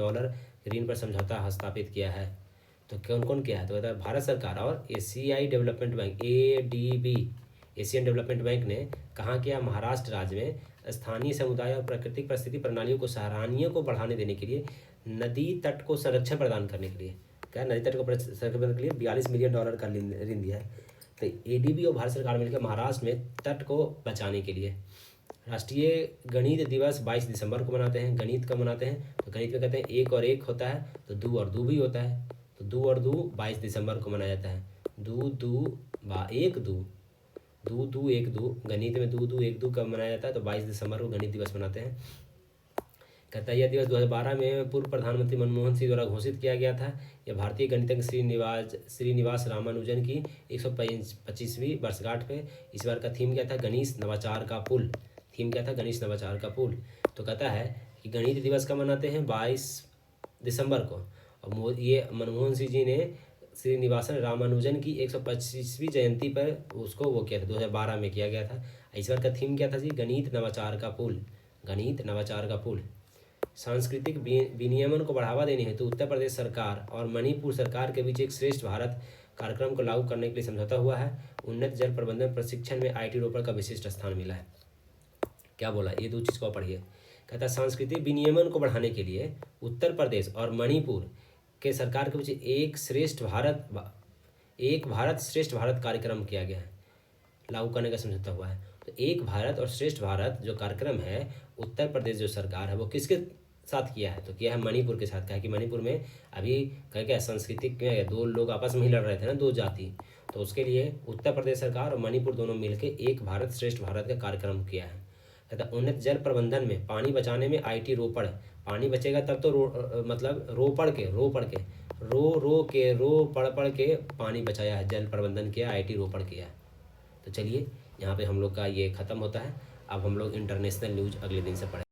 ऋण पर समझौता हस्ताक्षरित किया है। तो कौन कौन किया है? तो कहता है भारत सरकार और एशियाई development bank ADB, Asian development bank ने कहाँ किया? महाराष्ट्र राज्य में स्थानीय समुदाय और प्राकृतिक परिस्थिति प्रणालियों को सराहनीय को बढ़ाने देने के लिए नदी तट को संरक्षण प्रदान करने के लिए, क्या नदी तट को संरक्षण करने के लिए $42 मिलियन का ऋण दिया है। तो ADB और भारत सरकार मिलकर महाराष्ट्र में तट को बचाने के लिए। राष्ट्रीय गणित दिवस 22 दिसंबर को मनाते हैं। गणित कब मनाते हैं? तो गणित में कहते हैं 1 और 1 होता है, तो 2 और 2 भी होता है। तो 2 और 2 22 दिसंबर को मनाया जाता है। 2 2 1 2 2 2 1 2, गणित में 2 2 1 2 कब मनाया जाता है? तो 22 दिसंबर को गणित दिवस मनाते हैं। कहता है यह दिवस 2012 में पूर्व प्रधानमंत्री मनमोहन सिंह द्वारा घोषित किया गया था। यह भारतीय गणितज्ञ श्रीनिवास रामानुजन की 125वीं वर्षगांठ पे इस बार का थीम क्या था? गणेश नवाचार का पुल। थीम क्या था? गणेश नवाचार का पुल। तो कहता है कि गणित दिवस का मनाते हैं 22 दिसंबर को, और ये मनमोहन सिंह जी ने श्रीनिवासन रामानुजन की 125वीं जयंती पर उसको वो किया था, 2012 में किया गया था। इस बार का थीम क्या था जी? गणित नवाचार का पुल। गणित नवाचार का पुल। सांस्कृतिक विनियमन को बढ़ावा देने हेतु उत्तर प्रदेश सरकार और मणिपुर सरकार के बीच एक श्रेष्ठ भारत कार्यक्रम को लागू करने के लिए समझौता हुआ है। उन्नत जल प्रबंधन प्रशिक्षण में IT रोपड़ का विशिष्ट स्थान मिला है। क्या बोला? ये दो चीज़ को पढ़िए। कहता है सांस्कृतिक विनियमन को बढ़ाने के लिए उत्तर प्रदेश और मणिपुर के सरकार के बीच एक भारत श्रेष्ठ भारत कार्यक्रम किया गया है, लागू करने का समझौता हुआ है। तो एक भारत और श्रेष्ठ भारत जो कार्यक्रम है, उत्तर प्रदेश जो सरकार है वो किसके साथ किया है? तो किया है मणिपुर के साथ। कहा कि मणिपुर में अभी क्या सांस्कृतिक दो लोग आपस में ही लड़ रहे थे ना, दो जाति, तो उसके लिए उत्तर प्रदेश सरकार और मणिपुर दोनों मिलकर एक भारत श्रेष्ठ भारत का कार्यक्रम किया है। कहता उन्नत जल प्रबंधन में पानी बचाने में IT रोपड़। पानी बचेगा तब तो मतलब रो पढ़ के पानी बचाया है, जल प्रबंधन किया, IT रोपड़ किया है। तो चलिए यहाँ पे हम लोग का ये ख़त्म होता है। अब हम लोग इंटरनेशनल न्यूज़ अगले दिन से पढ़ें।